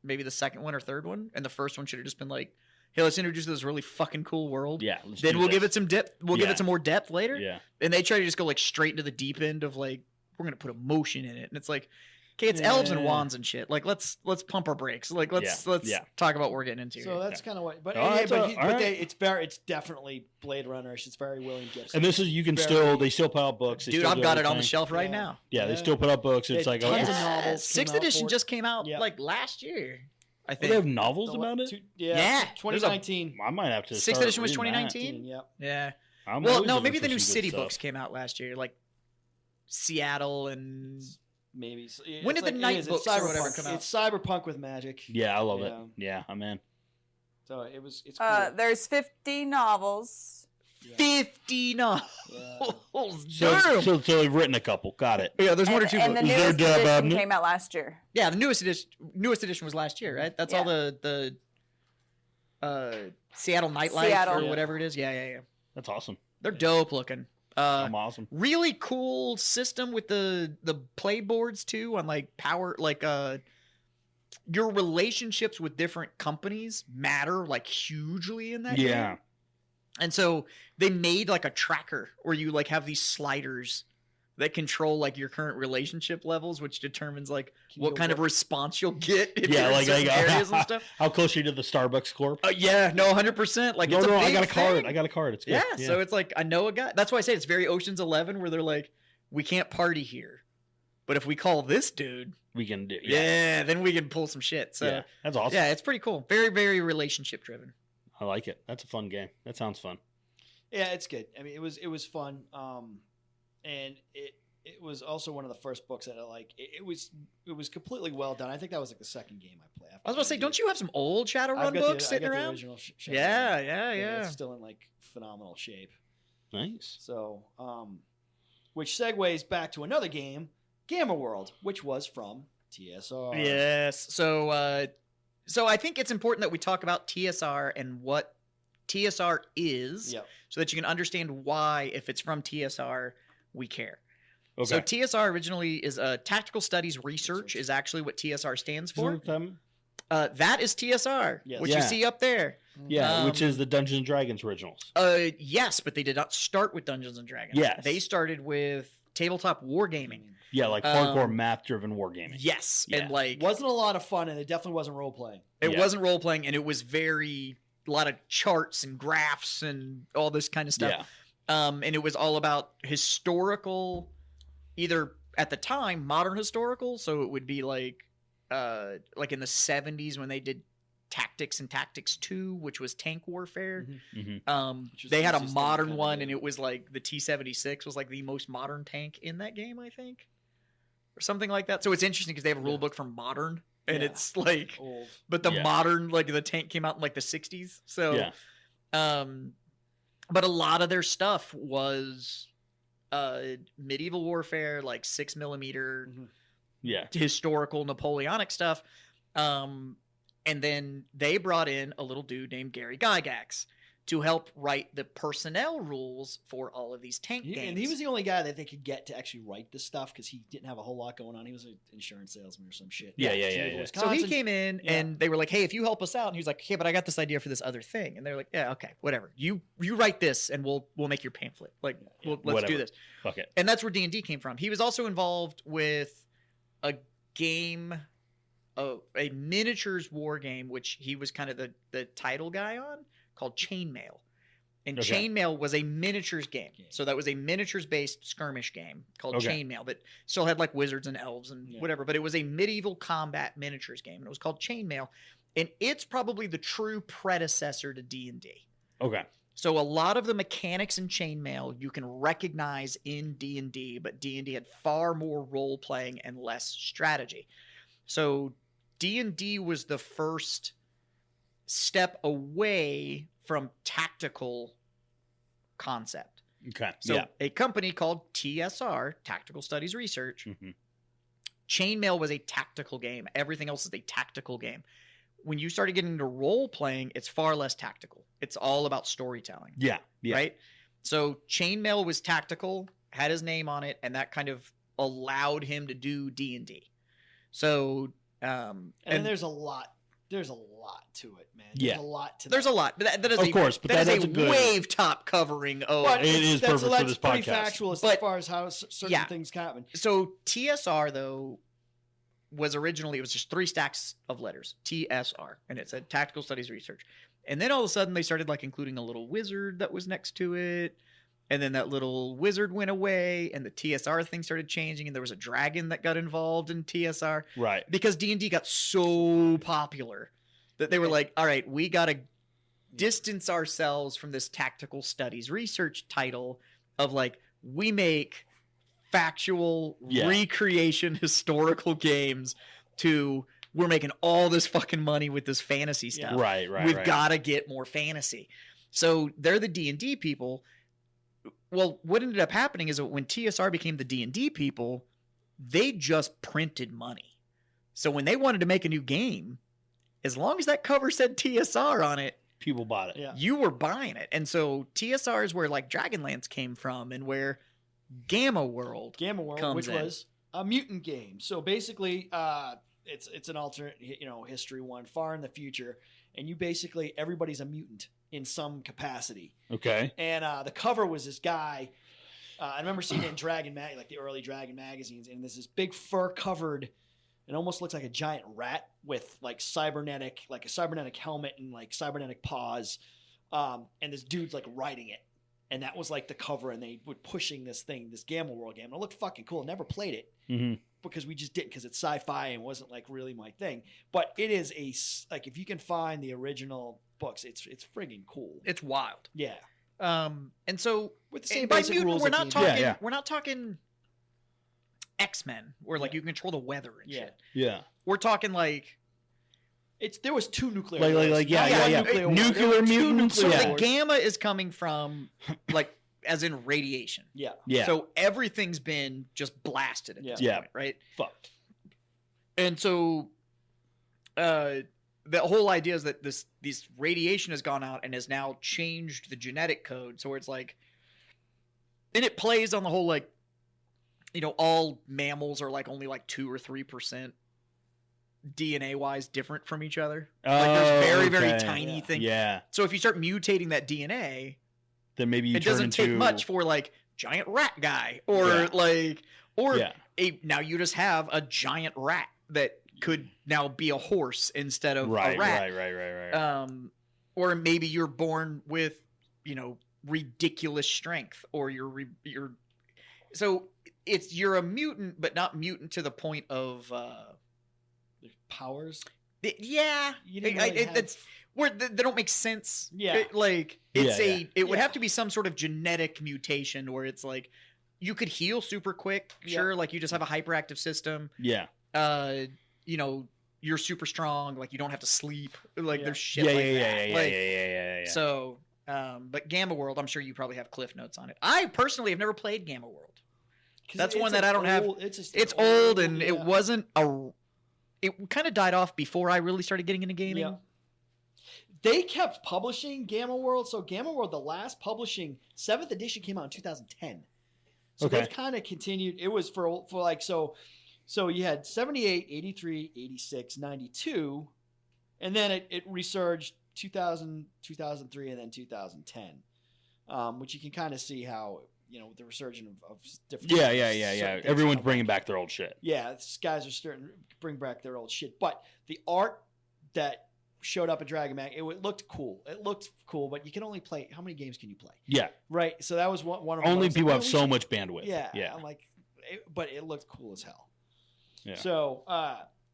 Maybe the second one or third one, and the first one should have just been like, "Hey, let's introduce this really fucking cool world." Yeah. Then we'll give it some depth. We'll give it some more depth later. Yeah. And they try to just go like straight into the deep end of like, we're gonna put emotion in it, and it's like, okay, it's elves and wands and shit. Like, let's pump our brakes. Like, let's talk about what we're getting into. So that's kind of what. But it's definitely Blade Runner. It's very William Gibson. And this is they still put out books. Dude, I've got it on the shelf right now. Yeah, they still put out books. It's like tons of novels. 6th edition just came out like last year. I think they have novels about it. Yeah, 2019. I might have to. 6th edition was 2019. Yep. Yeah. Well, no, maybe the new city books came out last year, like Seattle and maybe. When did the night books or whatever come out? It's cyberpunk with magic. Yeah, I love it. Yeah, I'm in. So it's cool. There's 50 novels. 50 novels. So they've written a couple. Got it. Yeah, there's one or two. And the newest edition came out last year. Yeah, the newest edition was last year, right? That's all the Seattle nightlife or whatever it is. Yeah. That's awesome. They're dope looking. I'm awesome. Really cool system with the play boards too on like power, like your relationships with different companies matter like hugely in that game. And so they made like a tracker where you like have these sliders that control like your current relationship levels, which determines like what kind of response you'll get. If you're in certain areas and stuff. How close are you to the Starbucks Corp? Yeah, no, 100%. Like, it's I got a card. I got a card. It's good. Yeah, so it's like I know a guy. That's why I say it's very Ocean's 11, where they're like, we can't party here, but if we call this dude, we can do. Yeah, then we can pull some shit. So that's awesome. Yeah, it's pretty cool. Very, very relationship driven. I like it. That's a fun game. That sounds fun. Yeah, it's good. I mean, it was fun. And it was also one of the first books that I like. It was completely well done. I think that was like the second game I played. I was about to say, don't you have some old Shadowrun books sitting around? The original yeah. It's still in like phenomenal shape. Nice. So, which segues back to another game, Gamma World, which was from TSR. Yes. So I think it's important that we talk about TSR and what TSR is, so that you can understand why, if it's from TSR, we care. Okay. So TSR originally is Tactical Studies Research is actually what TSR stands for. That is TSR, which you see up there. Yeah, which is the Dungeons and Dragons originals. Yes, but they did not start with Dungeons and Dragons. Yes. They started with tabletop wargaming. Yeah, like hardcore math-driven wargaming. Yes, and like wasn't a lot of fun, and it definitely wasn't role playing. It wasn't role playing, and it was a lot of charts and graphs and all this kind of stuff. Yeah. And it was all about historical, either at the time modern historical, so it would be like in the 70s when they did Tactics and Tactics 2, which was tank warfare. They had a modern one, and it was like the T-76 was like the most modern tank in that game, I think, or something like that. So it's interesting because they have a rule book for modern, and it's like old. But the modern, like the tank came out in like the 60s. So but a lot of their stuff was medieval warfare, like 6mm historical Napoleonic stuff. And then they brought in a little dude named Gary Gygax. to help write the personnel rules for all of these tank games. And he was the only guy that they could get to actually write this stuff because he didn't have a whole lot going on. He was an insurance salesman or some shit. Yeah. So he came in and they were like, hey, if you help us out. And he was like, hey, but I got this idea for this other thing. And they're like, yeah, okay, whatever. You write this and we'll make your pamphlet. Like, let's do this. Fuck it. And that's where D&D came from. He was also involved with a game, a miniatures war game, which he was kind of the title guy on, called Chainmail. And Chainmail was a miniatures game. So that was a miniatures-based skirmish game called Chainmail that still had like wizards and elves and whatever, but it was a medieval combat miniatures game, and it was called Chainmail. And it's probably the true predecessor to D&D. Okay. So a lot of the mechanics in Chainmail you can recognize in D&D, but D&D had far more role-playing and less strategy. So D&D was the first step away from tactical concept. Okay. So a company called TSR, Tactical Studies Research, Chainmail was a tactical game. Everything else is a tactical game. When you started getting into role playing, it's far less tactical. It's all about storytelling. Yeah. Right? So Chainmail was tactical, had his name on it, and that kind of allowed him to do D&D. So and there's a lot to it, man. Yeah. There's a lot to There's a lot, but that is that is a good wave top covering. It is perfect for this pretty podcast. Factual as far as how certain things happen. So TSR though was originally, it was just 3 stacks of letters, TSR, and it said Tactical Studies Research. And then all of a sudden they started like including a little wizard that was next to it. And then that little wizard went away and the TSR thing started changing and there was a dragon that got involved in TSR. Right. Because D&D got so popular that they were like, all right, we got to distance ourselves from this Tactical Studies Research title of like, we make factual recreation historical games to we're making all this fucking money with this fantasy stuff. Right. We've got to get more fantasy. So they're the D&D people. Well, what ended up happening is that when TSR became the D&D people, they just printed money. So when they wanted to make a new game, as long as that cover said TSR on it, people bought it. You were buying it. And so TSR is where like Dragonlance came from and where Gamma World which was a mutant game. So basically, it's an alternate, history one far in the future, and you basically everybody's a mutant in some capacity. Okay. And the cover was this guy. I remember seeing it in Dragon Mag, like the early Dragon magazines, and there's this big fur covered. It almost looks like a giant rat with like a cybernetic helmet and like cybernetic paws. And this dude's like riding it. And that was like the cover, and they were pushing this Gamma World game. And it looked fucking cool. Never played it because we just didn't, because it's sci-fi and wasn't like really my thing. But it is if you can find the original books, it's friggin' cool. It's wild. Yeah. And so with the same by basic mutant, rules, we're not talking X-Men where like you can control the weather and shit. Yeah. We're talking like there was 2 nuclear nuclear mutants. So the gamma is coming from like as in radiation. Yeah. So everything's been just blasted at this point, right? Fucked. And so the whole idea is that this radiation has gone out and has now changed the genetic code. So it's like, and it plays on the whole like, all mammals are like only like 2 or 3% DNA wise different from each other. Like there's very, very tiny things. Yeah. So if you start mutating that DNA, then maybe you it doesn't take much for like giant rat guy or now you just have a giant rat that could now be a horse instead of a rat. Right. Or maybe you're born with, ridiculous strength, or so you're a mutant, but not mutant to the point of powers. That's where they don't make sense. Yeah, it would have to be some sort of genetic mutation where it's like you could heal super quick. Sure, like you just have a hyperactive system. Yeah. You're super strong. Like you don't have to sleep. Like there's shit like that. Yeah. So, but Gamma World, I'm sure you probably have cliff notes on it. I personally have never played Gamma World. That's one that I don't have. It's old and it wasn't it kind of died off before I really started getting into gaming. They kept publishing Gamma World. So Gamma World, the last publishing 7th edition came out in 2010. So they've kind of continued. It was for like so you had 78, 83, 86, 92, and then it resurged 2000, 2003, and then 2010, which you can kind of see how the resurgence of different. Yeah. Everyone's bringing back their old shit. Yeah, these guys are starting to bring back their old shit. But the art that showed up at Dragon Mag, it looked cool. It looked cool, but you can only play. How many games can you play? Yeah, right. So that was one of only people have so much bandwidth. Yeah. I'm like, but it looked cool as hell. Yeah. So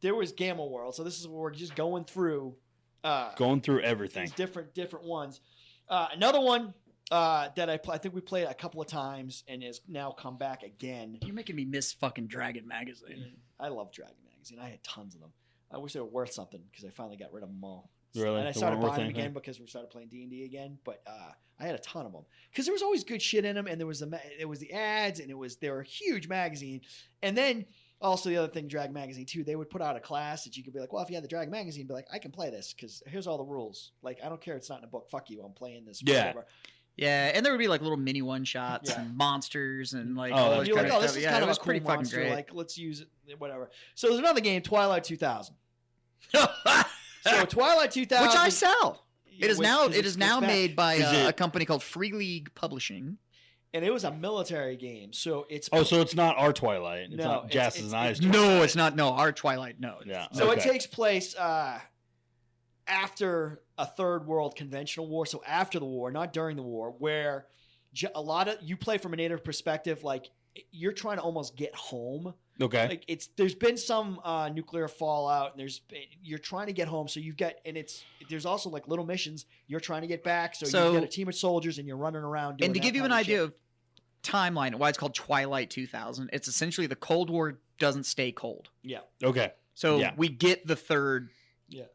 there was Gamma World. So this is where we're just going through everything. These different ones. Another one that I think we played a couple of times and has now come back again. You're making me miss fucking Dragon Magazine. I love Dragon Magazine. I had tons of them. I wish they were worth something because I finally got rid of them all. Really? And I started buying them again because we started playing D&D again. But I had a ton of them because there was always good shit in them, and there was the ads, and they were a huge magazine. And then also the other thing, Dragon Magazine too, they would put out a class that you could be like, well, if you had the Dragon Magazine, be like, I can play this because here's all the rules. Like, I don't care, it's not in a book. Fuck you, I'm playing this. Yeah. Whatever. Yeah, and there would be like little mini one shots and monsters and like all this kind of stuff. This is kind of a cool pretty fucking monster. great. Like, let's use it, whatever. So there's another game, Twilight 2000. So Twilight 2000, which I sell. It is now made by a company called Free League Publishing, and it was a military game. So it's so it's not our Twilight. It's not Jazz's and I's. No, it's not. No, our Twilight. No. Yeah. So it takes place after a Third World conventional war. So after the war, not during the war, where a lot of you play from a native perspective. Like you're trying to almost get home. Okay. Like there's been some nuclear fallout, and you're trying to get home. So there's also like little missions you're trying to get back. So you've got a team of soldiers, and you're running around. Doing and to give you an idea of timeline, why it's called Twilight 2000, it's essentially the Cold War doesn't stay cold. Yeah. Okay. So we get the third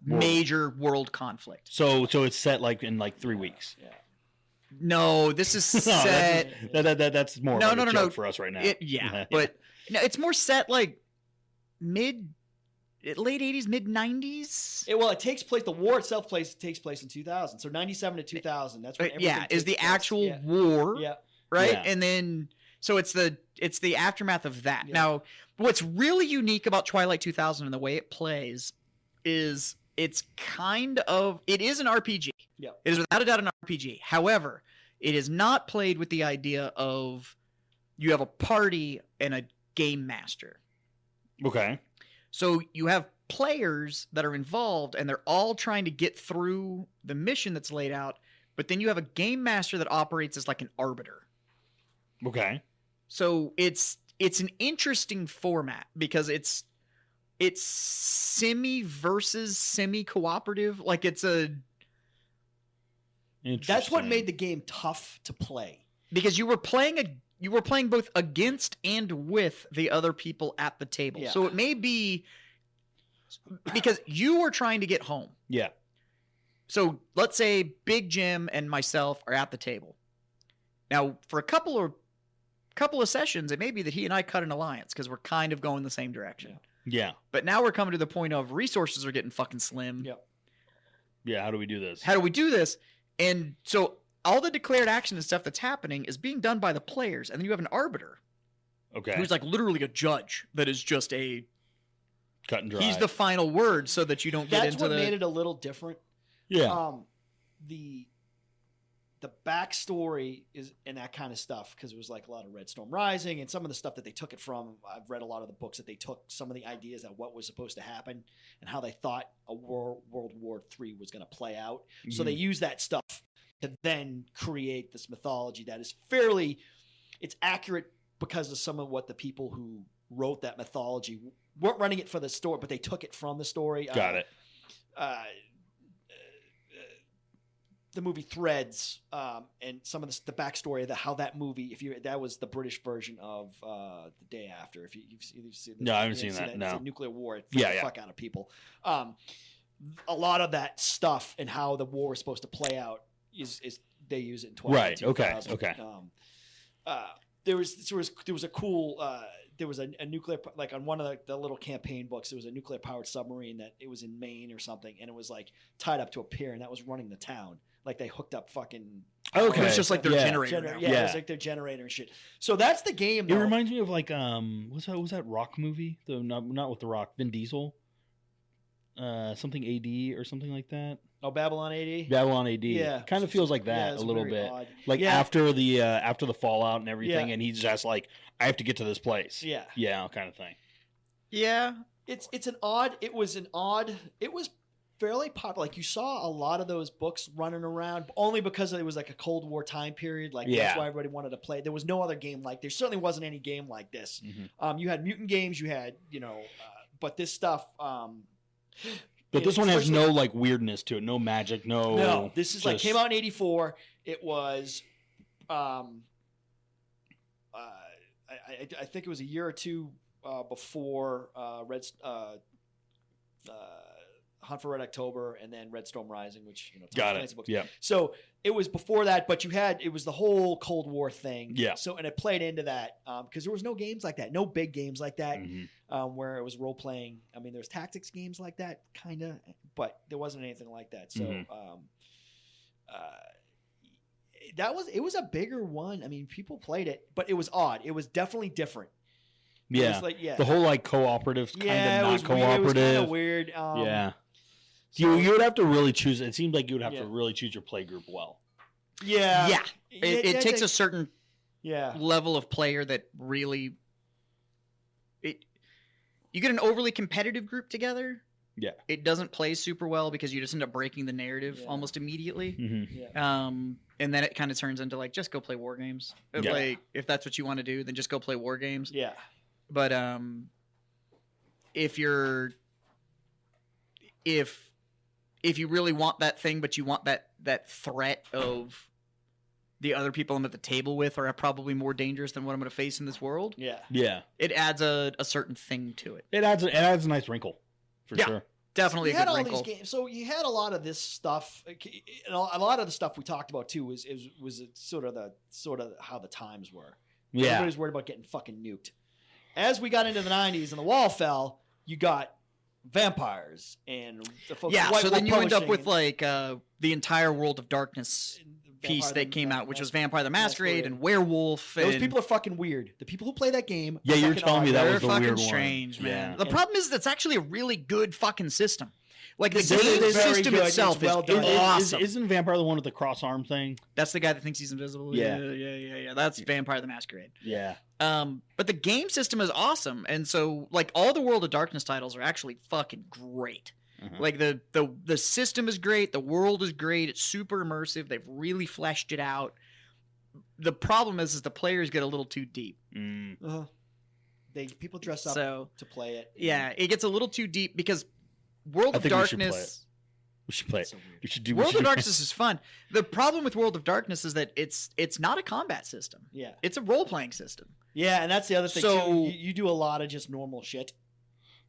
major world conflict. So it's set like in like 3 weeks. Yeah. No, this is set. That's more no for us right now. But no, it's more set like late 80s, mid 90s. It takes place. The war itself takes place in 2000. So 97 to 2000. That's when everything is the place. actual war. Yeah. Right, Yeah. and then so it's the aftermath of that. Yeah. Now, what's really unique about Twilight 2000 and the way it plays is it is an RPG. Yeah. It is without a doubt an RPG. However, it is not played with the idea of you have a party and a game master. Okay. So you have players that are involved and they're all trying to get through the mission that's laid out, but then you have a game master that operates as like an arbiter. Okay. So it's an interesting format because it's semi versus semi cooperative. Like that's what made the game tough to play because you were playing both against and with the other people at the table. Yeah. So it may be because you were trying to get home. Yeah. So let's say Big Jim and myself are at the table. Now, for a couple of sessions, it may be that he and I cut an alliance because we're kind of going the same direction. Yeah. But now we're coming to the point of resources are getting fucking slim. Yep. Yeah, how do we do this? And so all the declared action and stuff that's happening is being done by the players, and then you have an arbiter. Okay. Who's like literally a judge that is just a cut and dry. He's the final word so that you don't get into That's what made it a little different. Yeah. The backstory is and that kind of stuff because it was like a lot of Red Storm Rising and some of the stuff that they took it from. I've read a lot of the books that they took some of the ideas that what was supposed to happen and how they thought a World War III was going to play out. Mm-hmm. So they use that stuff to then create this mythology that is it's accurate because of some of what the people who wrote that mythology weren't running it for the story, but they took it from the story. Got it. The movie Threads and some of the backstory of how that movie, that was the British version of The Day After. If you've seen this, no, I haven't seen that. No, it's a nuclear war. It freaked the fuck out of people. A lot of that stuff and how the war is supposed to play out is they use it in 2000. Right. Okay. There was a cool there was a nuclear, like on one of the little campaign books, there was a nuclear powered submarine that it was in Maine or something, and it was like tied up to a pier, and that was running the town. Like they hooked up fucking. Okay, it was just like their generator. It was like their generator and shit. So that's the game. It reminds me of like was that Rock movie? The not with the Rock, Vin Diesel. Something AD or something like that. Oh, Babylon AD. Babylon AD. Yeah, kind of feels like that a little bit. Odd. Like after the fallout and everything, and he's just like, I have to get to this place. Yeah, kind of thing. Yeah, it's an odd. It was fairly popular. Like you saw a lot of those books running around only because it was like a Cold War time period. Like that's why everybody wanted to play. There was no other game like there certainly wasn't any game like this. Mm-hmm. You had mutant games. You had but this stuff. But this one has no like weirdness to it. No magic. No. This is like came out in '84. It was. I think it was a year or two before Hunt for Red October, and then Red Storm Rising, which got it. Books. Yeah. So it was before that, but it was the whole Cold War thing. Yeah. So and it played into that because there was no games like that, no big games like that, where it was role playing. I mean, there's tactics games like that, kind of, but there wasn't anything like that. So it was a bigger one. I mean, people played it, but it was odd. It was definitely different. Yeah. It was like, the whole like cooperative kind of not cooperative. It was kind of weird. So, you would have to really choose. It seemed like you would have to really choose your play group well. Yeah. Yeah. It takes a certain Yeah. level of player that really you get an overly competitive group together. Yeah. It doesn't play super well because you just end up breaking the narrative almost immediately. Mm-hmm. Yeah. And then it kind of turns into like, just go play war games. Yeah. Like, if that's what you want to do, then just go play war games. Yeah. But if you really want that thing, but you want that threat of the other people I'm at the table with are probably more dangerous than what I'm going to face in this world. Yeah. Yeah. It adds a certain thing to it. It adds a nice wrinkle for sure. Definitely you a had good all wrinkle. these games, so you had a lot of this stuff. And a lot of the stuff we talked about too was sort of how the times were. Yeah. Everybody's worried about getting fucking nuked. As we got into the 90s and the wall fell, you got vampires and the folks. Yeah, White so Wolf then you end up with Publishing like the entire World of Darkness piece that came out, which was Vampire the Masquerade and Werewolf. Those people are fucking weird. The people who play that game. Yeah, you're telling me that was the fucking weird strange, one. man. Yeah. The problem is that's actually a really good fucking system. Like the It game is very system good. itself It's well is done. awesome. Isn't Vampire the one with the cross arm thing? That's the guy that thinks he's invisible. Yeah. Yeah. That's Vampire the Masquerade. Yeah. But the game system is awesome, and so like all the World of Darkness titles are actually fucking great. Uh-huh. Like the system is great, the world is great, it's super immersive. They've really fleshed it out. The problem is the players get a little too deep. People dress up to play it. Yeah, it gets a little too deep because World of Darkness. We should play it. So weird. We should do World of Darkness is fun. The problem with World of Darkness is that it's not a combat system. Yeah. It's a role playing system. Yeah, and that's the other thing So- too. You do a lot of just normal shit.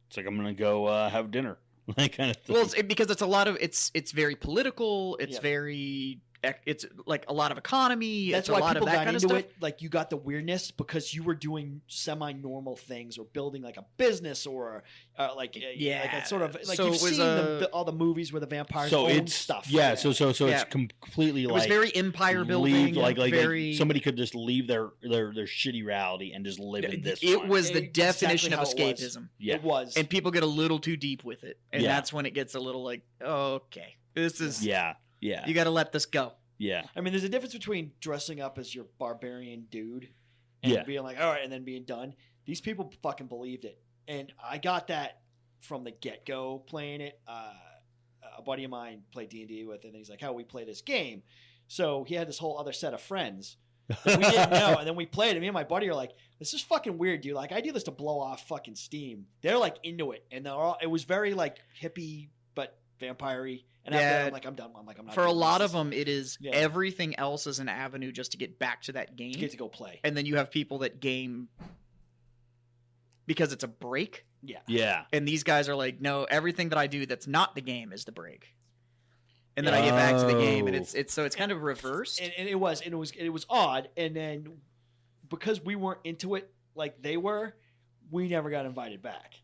It's like I'm gonna go have dinner, like kind of thing. Well, because it's a lot of it's very political. It's Yeah. very it's like a lot of economy. That's it's why a lot people of that got kind of into stuff. it. Like you got the weirdness because you were doing semi-normal things or building like a business or like a sort of like So you've it was, seen all the movies where the vampires own it's stuff. Yeah, so Yeah. it's completely It like was very empire building. like very somebody could just leave their shitty reality and just live in this. It one. was the Exactly definition of how it was. escapism. Yeah. It was. And people get a little too deep with it, and Yeah. that's when it gets a little like, okay, this is Yeah. you got to let this go. Yeah. I mean, there's a difference between dressing up as your barbarian dude and being like, all right, and then being done. These people fucking believed it. And I got that from the get-go playing it. A buddy of mine played D&D with it, and he's like, how do we play this game? So he had this whole other set of friends that we didn't know. And then we played, and me and my buddy are like, this is fucking weird, dude. Like, I do this to blow off fucking steam. They're like into it. And it was very like hippie, but vampire-y. And after that, I'm like, I'm done. I'm like, I'm not. For a doing lot this. of them, it is everything else is an avenue just to get back to that game. You get to go play. And then you have people that game because it's a break. Yeah. Yeah. And these guys are like, no, everything that I do that's not the game is the break. And then I get back to the game, and it's kind of reversed. And it was odd. And then because we weren't into it like they were, we never got invited back.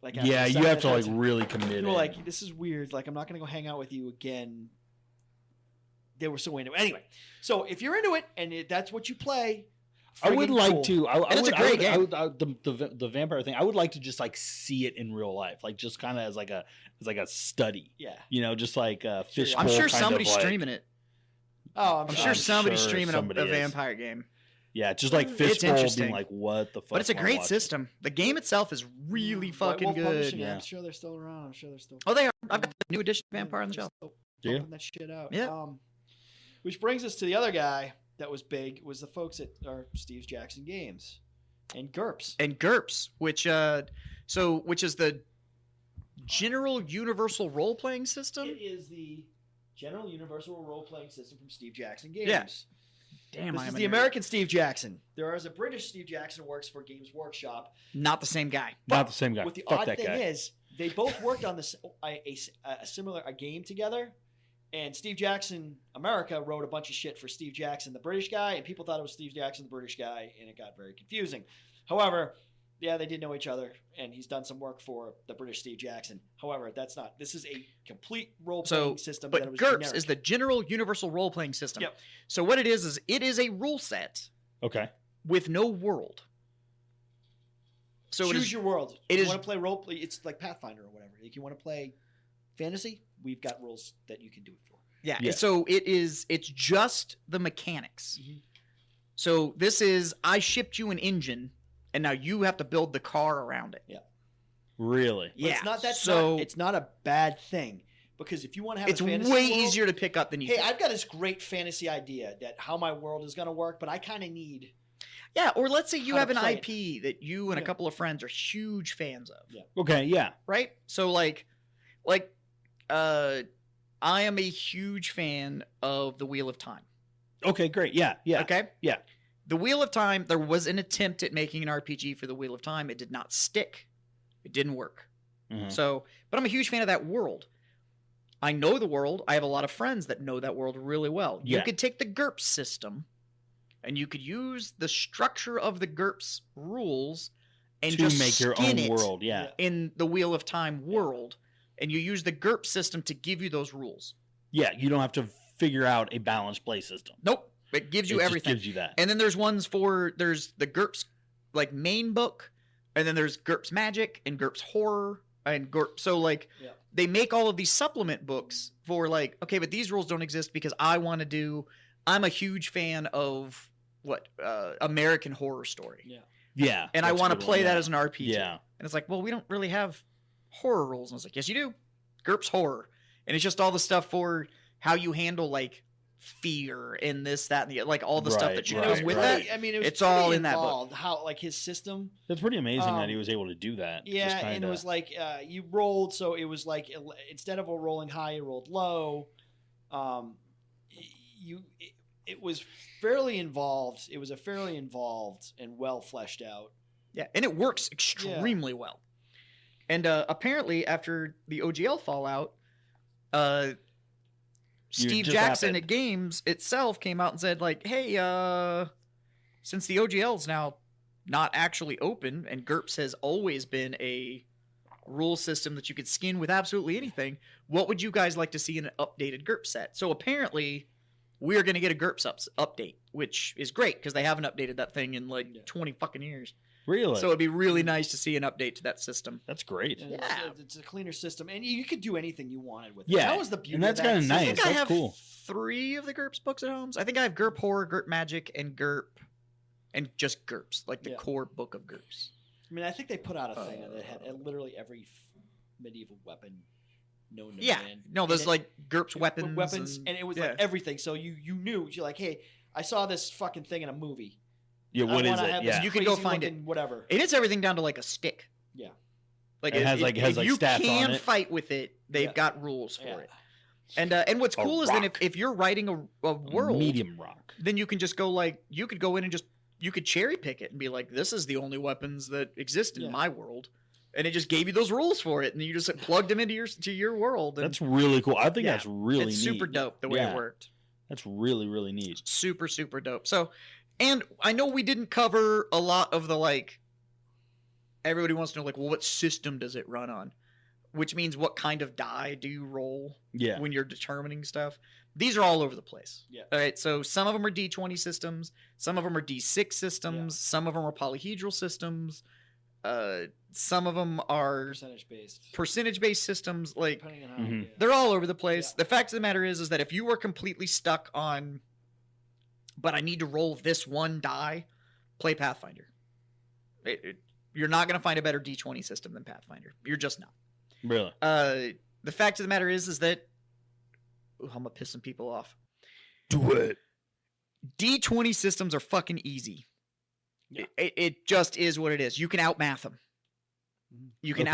Like, yeah, you have to like really commit. People were like, this is weird. Like, I'm not going to go hang out with you again. They were so into it. Anyway, so if you're into it and that's what you play, I would like cool. to. It's a great game. The vampire thing. I would like to just like see it in real life, like just kind of as like a study. Yeah, you know, just like a fishbowl. I'm sure kind somebody's of like, streaming it. Oh, I'm sure somebody's streaming a somebody is. vampire game. Yeah, just like fishbowl interesting. being like, what the fuck? But it's a great system. The game itself is really fucking Wolf good. Publishing, Yeah. I'm sure they're still around. I'm sure they're still. Oh, they are. I've got the new edition of Vampire on the shelf. Yeah. Pumping that shit out. Yeah. Which brings us to the other guy that was big was the folks at Steve Jackson Games and GURPS. And GURPS, which is the General Universal Role Playing System. It is the General Universal Role Playing System from Steve Jackson Games. Yeah. Damn, This is the American Steve Jackson. There is a British Steve Jackson who works for Games Workshop. Not the same guy. Not the same guy. What the Fuck odd that thing guy. is, they both worked on this a similar game together. And Steve Jackson America wrote a bunch of shit for Steve Jackson, the British guy, and people thought it was Steve Jackson, the British guy, and it got very confusing. However, yeah, they did know each other, and he's done some work for the British Steve Jackson. However, that's not. This is a complete role-playing system. But that was GURPS generic. is the General Universal Role Playing System. Yep. So what it is it is a rule set Okay. with no world. So choose your world. it you is- want to play role play? It's like Pathfinder or whatever. Like you want to play fantasy, we've got rules that you can do it for. Yeah. Yeah. So it's just the mechanics. Mhm. So this is I shipped you an engine, and now you have to build the car around it. Really? But Yeah. it's not that's so not, it's not a bad thing because if you want to have it's a fantasy way world, easier to pick up than you Hey, think. I've got this great fantasy idea that how my world is going to work, but I kind of need. Yeah, or let's say you How have to an play IP that you and a Yeah. couple of friends are huge fans of. Yeah. Okay. Yeah. Right? So like I am a huge fan of The Wheel of Time. Okay. Great. Yeah. Yeah. Okay? Yeah. The Wheel of Time, there was an attempt at making an RPG for The Wheel of Time. It did not stick. It didn't work. Mhm. So, but I'm a huge fan of that world. I know the world. I have a lot of friends that know that world really well. You Yeah. could take the GURPS system and you could use the structure of the GURPS rules and To just make your skin own it world. Yeah. in the Wheel of Time world. And you use the GURPS system to give you those rules. Yeah. You don't have to figure out a balanced play system. Nope. It gives you It just everything. gives you that. And then there's ones there's the GURPS like main book, and then there's GURPS Magic and GURPS Horror and GURPS. So like Yeah. they make all of these supplement books for like, okay, but these rules don't exist because I'm a huge fan of American Horror Story. Yeah. Yeah. And I that's a want to good play one, that yeah. as an RPG. Yeah. And it's like, well, we don't really have horror rules. And I was like, yes, you do. GURPS Horror. And it's just all the stuff for how you handle like fear and this, that, and the like all the stuff Right, that right, goes with right. that. I mean, it was It's all pretty in that book. involved, how like his system. That's pretty amazing that he Um, was able to do that. Yeah, Just and kinda- it was like you rolled, so it was like instead of a rolling high, you rolled low. It was fairly involved. It was a fairly involved and well fleshed out. Yeah, and it works extremely well. And apparently, after the OGL fallout, Steve just Jackson happened. at Games itself came out and said, like, hey, since the OGL is now not actually open, and GURPS has always been a rule system that you could skin with absolutely anything, what would you guys like to see in an updated GURPS set? So apparently, we're going to get a GURPS update, which is great, because they haven't updated that thing in like 20 fucking years. Really? So it'd be really nice to see an update to that system. That's great. And Yeah. it's a cleaner system, and you could do anything you wanted with it. Yeah, That was the beauty. and that's of that kinda system. I nice. think I That's have cool. 3 of the GURPS books at home. I think I have GURP Horror, GURP Magic, and GURP, and just GURPS, like the Yeah. core book of GURPS. I mean, I think they put out a thing that had literally every medieval weapon known to Yeah, man. no, there's And like GURPS weapons, and it was yeah. like everything. So you knew, you're like, hey, I saw this fucking thing in a movie. Yeah, what I is wanna it? have Yeah. this You can go crazy find looking whatever. and it's everything down to like a stick. Yeah. Like It has, like, if you stats on can it. fight with it, they've Yeah. got rules for Yeah. it. And what's A cool is then rock. if you're writing a world, Medium rock. then you can just go like you could go in and just you could cherry pick it and be like, this is the only weapons that exist in Yeah. my world, and it just gave you those rules for it, and you just plugged them into your world. And That's really cool. I think Yeah, that's really it's neat. super dope the way Yeah. it worked. That's really, really neat. Super super dope. So, and I know we didn't cover a lot of the like everybody wants to know, like, well, what system does it run on? Which means what kind of die do you roll when you're determining stuff? These are all over the place. Yeah. All right, so some of them are D20 systems. Some of them are D6 systems. Yeah. Some of them are polyhedral systems. Some of them are percentage-based systems. Like, depending on how, they're all over the place. Yeah. The fact of the matter is that if you were completely stuck on, but I need to roll this one die, play Pathfinder. You're not going to find a better D20 system than Pathfinder. You're just not. Really? The fact of the matter is that I'm gonna piss some people off. Do it. D20 systems are fucking easy. Yeah. It just is what it is. You can outmath them. You can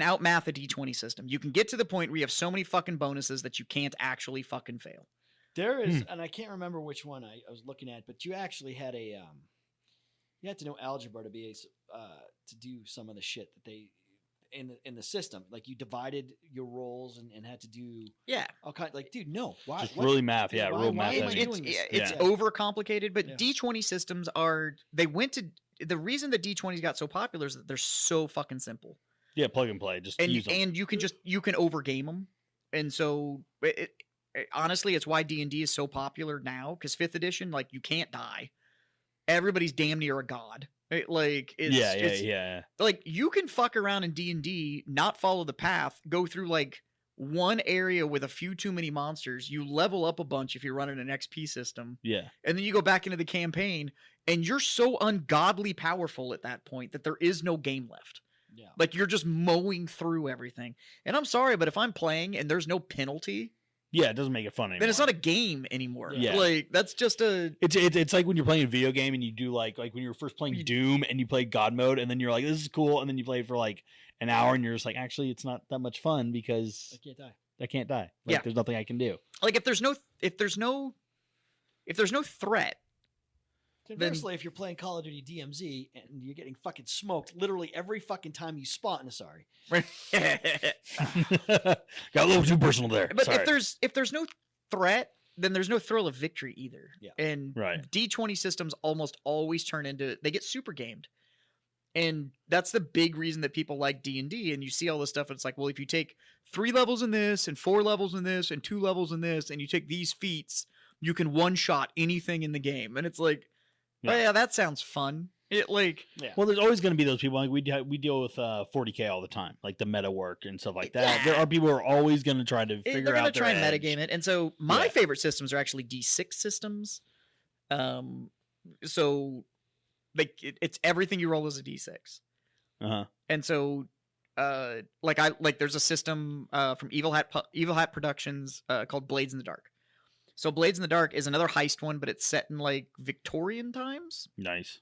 outmath a D20 system. You can get to the point where you have so many fucking bonuses that you can't actually fucking fail. There is, and I can't remember which one I was looking at, but you actually had a you had to know algebra to be to do some of the shit that they in the system. Like, you divided your roles and had to do all kind, like, dude, no, why? Just really math, real math. It's overcomplicated, but D20 systems are, they went to, the reason that D20s got so popular is that they're so fucking simple. Yeah, plug and play, just use them. And you can overgame them, and so honestly, it's why D&D is so popular now, because 5th edition, like, you can't die. Everybody's damn near a god. Like, it's like, you can fuck around in D&D, not follow the path, go through like one area with a few too many monsters, you level up a bunch if you're running an XP system, and then you go back into the campaign, and you're so ungodly powerful at that point that there is no game left. Like, you're just mowing through everything. And I'm sorry, but if I'm playing and there's no penalty, it doesn't make it fun anymore. Then it's not a game anymore. Yeah. Like, that's just a... It's like when you're playing a video game and you do like when you were first playing Doom and you played God mode, and then you're like, this is cool, and then you play it for like an hour and you're just like, actually, it's not that much fun because I can't die. Like, there's nothing I can do. Like, if there's no threat. Conversely, if you're playing Call of Duty DMZ and you're getting fucking smoked literally every fucking time you spawn, got a little too personal there. But if there's no threat, then there's no thrill of victory either. Yeah. And D20 systems almost always turn into, they get super gamed. And that's the big reason that people like D&D, and you see all this stuff, and it's like, well, if you take 3 levels in this and 4 levels in this and 2 levels in this, and you take these feats, you can one-shot anything in the game. And it's like, oh, that sounds fun. Well, there's always going to be those people. Like, we deal with 40K all the time, like the meta work and stuff like that. There are people who are always going to try to figure out. They're going to try and metagame it. And so my favorite systems are actually D6 systems. So like, it's everything you roll as a D6. And so there's a system from Evil Hat Productions called Blades in the Dark. So Blades in the Dark is another heist one, but it's set in like Victorian times. Nice.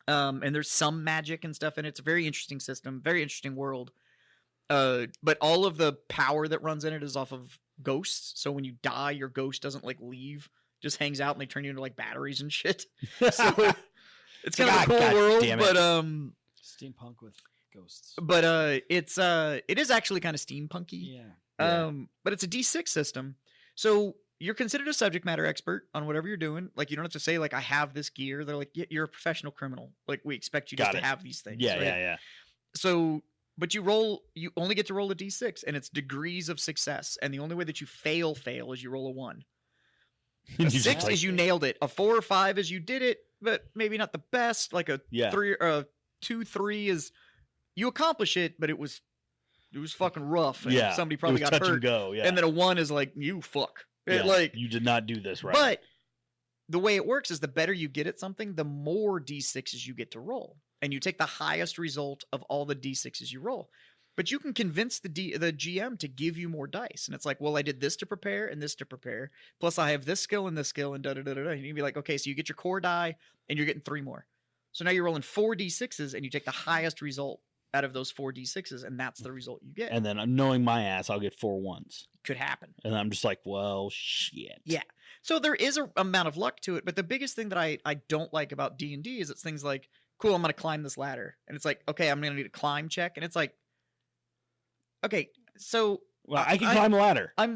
And there's some magic and stuff in it. It's a very interesting system, very interesting world. But all of the power that runs in it is off of ghosts. So when you die, your ghost doesn't like leave, just hangs out, and they turn you into like batteries and shit. So it's kind of a cool world, but steampunk with ghosts. But it is actually kind of steampunky. Yeah. But it's a D6 system. So you're considered a subject matter expert on whatever you're doing. Like, you don't have to say, like, I have this gear. They're like, you're a professional criminal. Like, we expect you just to have these things. Yeah. So, but you only get to roll a D6, and it's degrees of success. And the only way that you fail is you roll a 1. A 6 is you nailed it. A 4 or 5 is you did it, but maybe not the best. Like a 3 or a 2, 3 is you accomplish it, but it was fucking rough. And somebody probably got hurt. And go, and then a 1 is like, you fuck. Like, you did not do this right. But the way it works is the better you get at something, the more D6s you get to roll. And you take the highest result of all the D6s you roll. But you can convince the GM to give you more dice. And it's like, well, I did this to prepare and this to prepare. Plus I have this skill and this skill and da-da-da-da-da. And you'd be like, okay, so you get your core die and you're getting 3 more. So now you're rolling 4 D6s and you take the highest result out of those 4 D6s, and that's the result you get. And then, knowing my ass, I'll get 4 1s. Could happen. And I'm just like, well, shit. Yeah. So there is an amount of luck to it, but the biggest thing that I don't like about D&D is it's things like, cool, I'm going to climb this ladder. And it's like, okay, I'm going to need a climb check. And it's like, okay, so... Well, I can climb a ladder. I'm a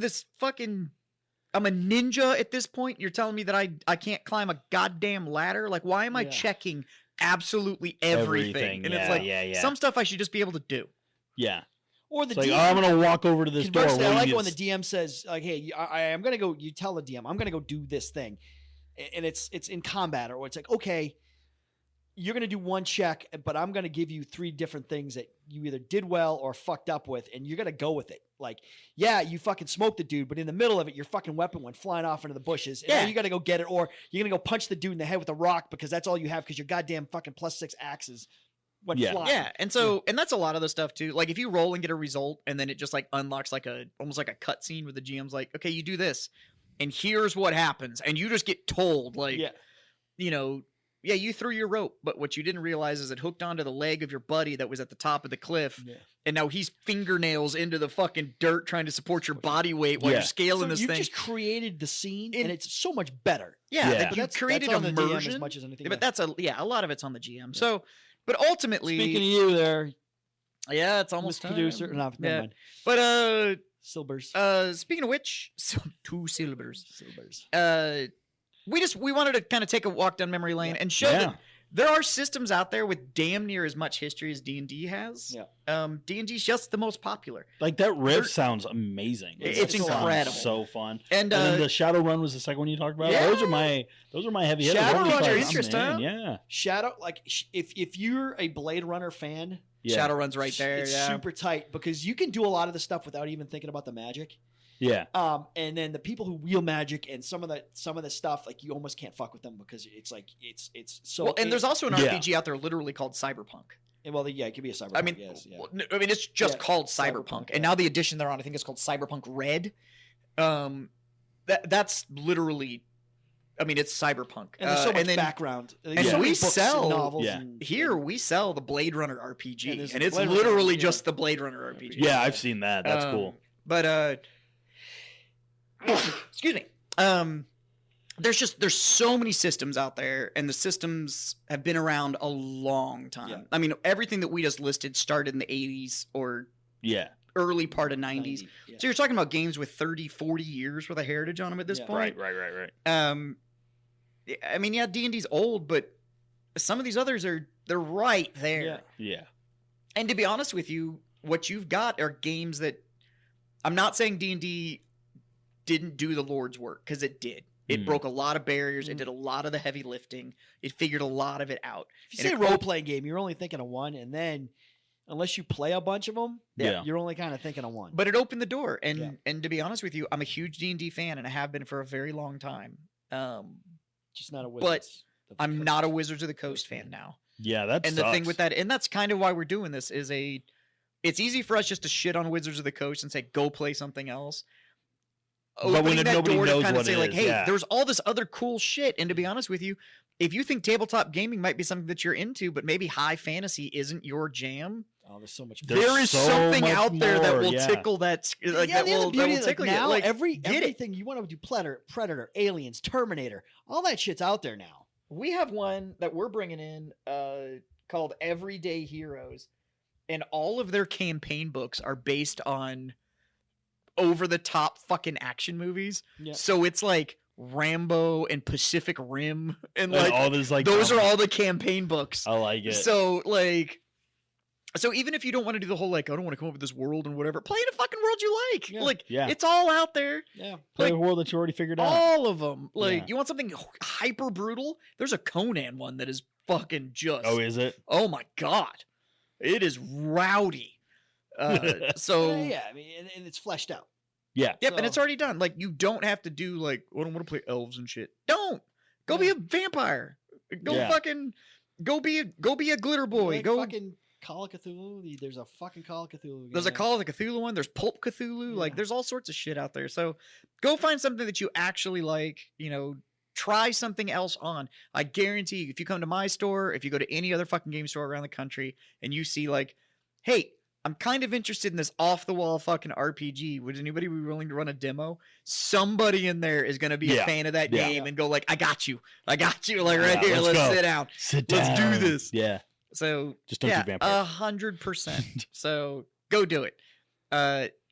ninja at this point. You're telling me that I can't climb a goddamn ladder? Like, why am I checking absolutely everything. And it's like, some stuff I should just be able to do. Yeah. Or the it's DM, like, I'm going to walk over to this door. I like when the DM says, like, hey, I'm going to go, you tell the DM, I'm going to go do this thing. And it's in combat, or it's like, okay, you're going to do one check, but I'm going to give you 3 different things that you either did well or fucked up with, and you're going to go with it. Like, yeah, you fucking smoked the dude, but in the middle of it, your fucking weapon went flying off into the bushes, and now you got to go get it, or you're going to go punch the dude in the head with a rock because that's all you have because your goddamn fucking +6 axes went flying. Yeah, and so, and that's a lot of the stuff too. Like, if you roll and get a result, and then it just like unlocks like almost like a cutscene where the GM's like, okay, you do this, and here's what happens, and you just get told, like, you know, yeah, you threw your rope, but what you didn't realize is it hooked onto the leg of your buddy that was at the top of the cliff, and now he's fingernails into the fucking dirt trying to support your body weight while you're scaling this thing. You just created the scene, and it's so much better. Yeah. You created that's on immersion. the DM as much as anything. But that's a lot of it's on the GM. So, but ultimately, speaking of you, there, it's almost time. Producer. No, never mind. But silvers. Speaking of which, 2 silvers. We wanted to kind of take a walk down memory lane and show that there are systems out there with damn near as much history as D&D has. D&D's just the most popular. Like, that riff sounds amazing. It's incredible. So fun. And then the Shadowrun was the second one you talked about. Those are my heavy hitters. Shadowrun's your interest, huh? Yeah. Shadow, like, if you're a Blade Runner fan, Shadowrun's right there. It's super tight because you can do a lot of the stuff without even thinking about the magic. Yeah. And then the people who wield magic and some of the stuff, like, you almost can't fuck with them because it's like it's so. Well, and there's also an RPG out there literally called Cyberpunk. Well, it could be a Cyberpunk. I mean, it's just called Cyberpunk, and now the edition they're on, I think, is called Cyberpunk Red. That's literally. I mean, it's Cyberpunk, and there's so much background. And so we sell novels. We sell the Blade Runner RPG, and it's literally just the Blade Runner RPG. Yeah, I've seen that. That's cool. But excuse me. There's so many systems out there, and the systems have been around a long time. Yeah. I mean, everything that we just listed started in the 80s or early part of 90s. Yeah. So you're talking about games with 30, 40 years worth of heritage on them at this point. Right. I mean, D&D's old, but some of these others they're right there. Yeah. And to be honest with you, what you've got are games that I'm not saying D&D didn't do the Lord's work, because it did. It broke a lot of barriers. It did a lot of the heavy lifting. It figured a lot of it out. If you say role-playing game, you're only thinking of one, and then unless you play a bunch of them, you're only kind of thinking of one. But it opened the door, and to be honest with you, I'm a huge D&D fan, and I have been for a very long time. Just not a Wizards. But I'm not a Wizards of the Coast fan now. Yeah, that's and the thing with that, and that's kind of why we're doing this. It's easy for us just to shit on Wizards of the Coast and say go play something else. But when nobody knows what it is, hey, there's all this other cool shit. And to be honest with you, if you think tabletop gaming might be something that you're into, but maybe high fantasy isn't your jam, there's so much. There is something out there that will tickle that. That will tickle you. Now, everything you want to do, Predator, Aliens, Terminator, all that shit's out there now. We have one that we're bringing in called Everyday Heroes, and all of their campaign books are based on over-the-top fucking action movies. Yeah. So it's like Rambo and Pacific Rim and like all this, like, those are all the campaign books. I like it. So even if you don't want to do the whole like I don't want to come up with this world and whatever, play in a fucking world you like. It's all out there. Yeah. Play a world that you already figured out. All of them. You want something hyper brutal? There's a Conan one that is fucking just. Oh, is it? Oh my god. It is rowdy. So I mean, and it's fleshed out. Yeah. Yep, and it's already done. Like, you don't have to do like, I don't want to play elves and shit. Don't go be a vampire. Go be a glitter boy. Like go fucking Call of Cthulhu. There's a fucking Call of Cthulhu game. There's a Call of the Cthulhu one. There's Pulp Cthulhu. Like, there's all sorts of shit out there. So go find something that you actually like. Try something else on. I guarantee you, if you come to my store, if you go to any other fucking game store around the country, and you see like, hey, I'm kind of interested in this off-the-wall fucking RPG. Would anybody be willing to run a demo? Somebody in there is going to be a fan of that game and go like, I got you. Like right here. Let's sit down. Let's do this. Yeah. So just don't do vampire. 100%. So go do it.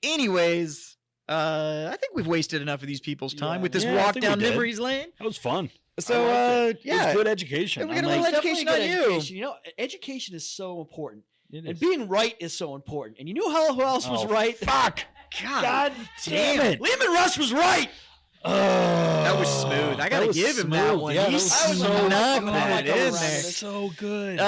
Anyways, I think we've wasted enough of these people's time with this walk down memories lane. That was fun. So yeah, it's good education. We got a little education on you. Education. You know, education is so important, and being right is so important. And you know who else was right? Fuck! God damn it! Lehman Russ was right. That was smooth. I gotta give him that one. Yeah, He's snuck that in there. So good.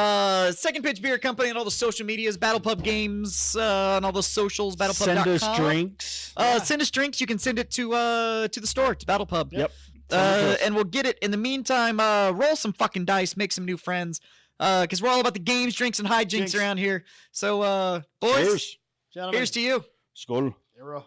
Second Pitch Beer Company and all the social medias, BattlePub Games, and all the socials, BattlePub.com. Send us drinks. Send us drinks. You can send it to the store, to BattlePub. Yep. And we'll get it. In the meantime, roll some fucking dice, make some new friends, because we're all about the games, drinks, and hijinks around here. So, boys, Gentlemen. here's to you. Skål. Hero.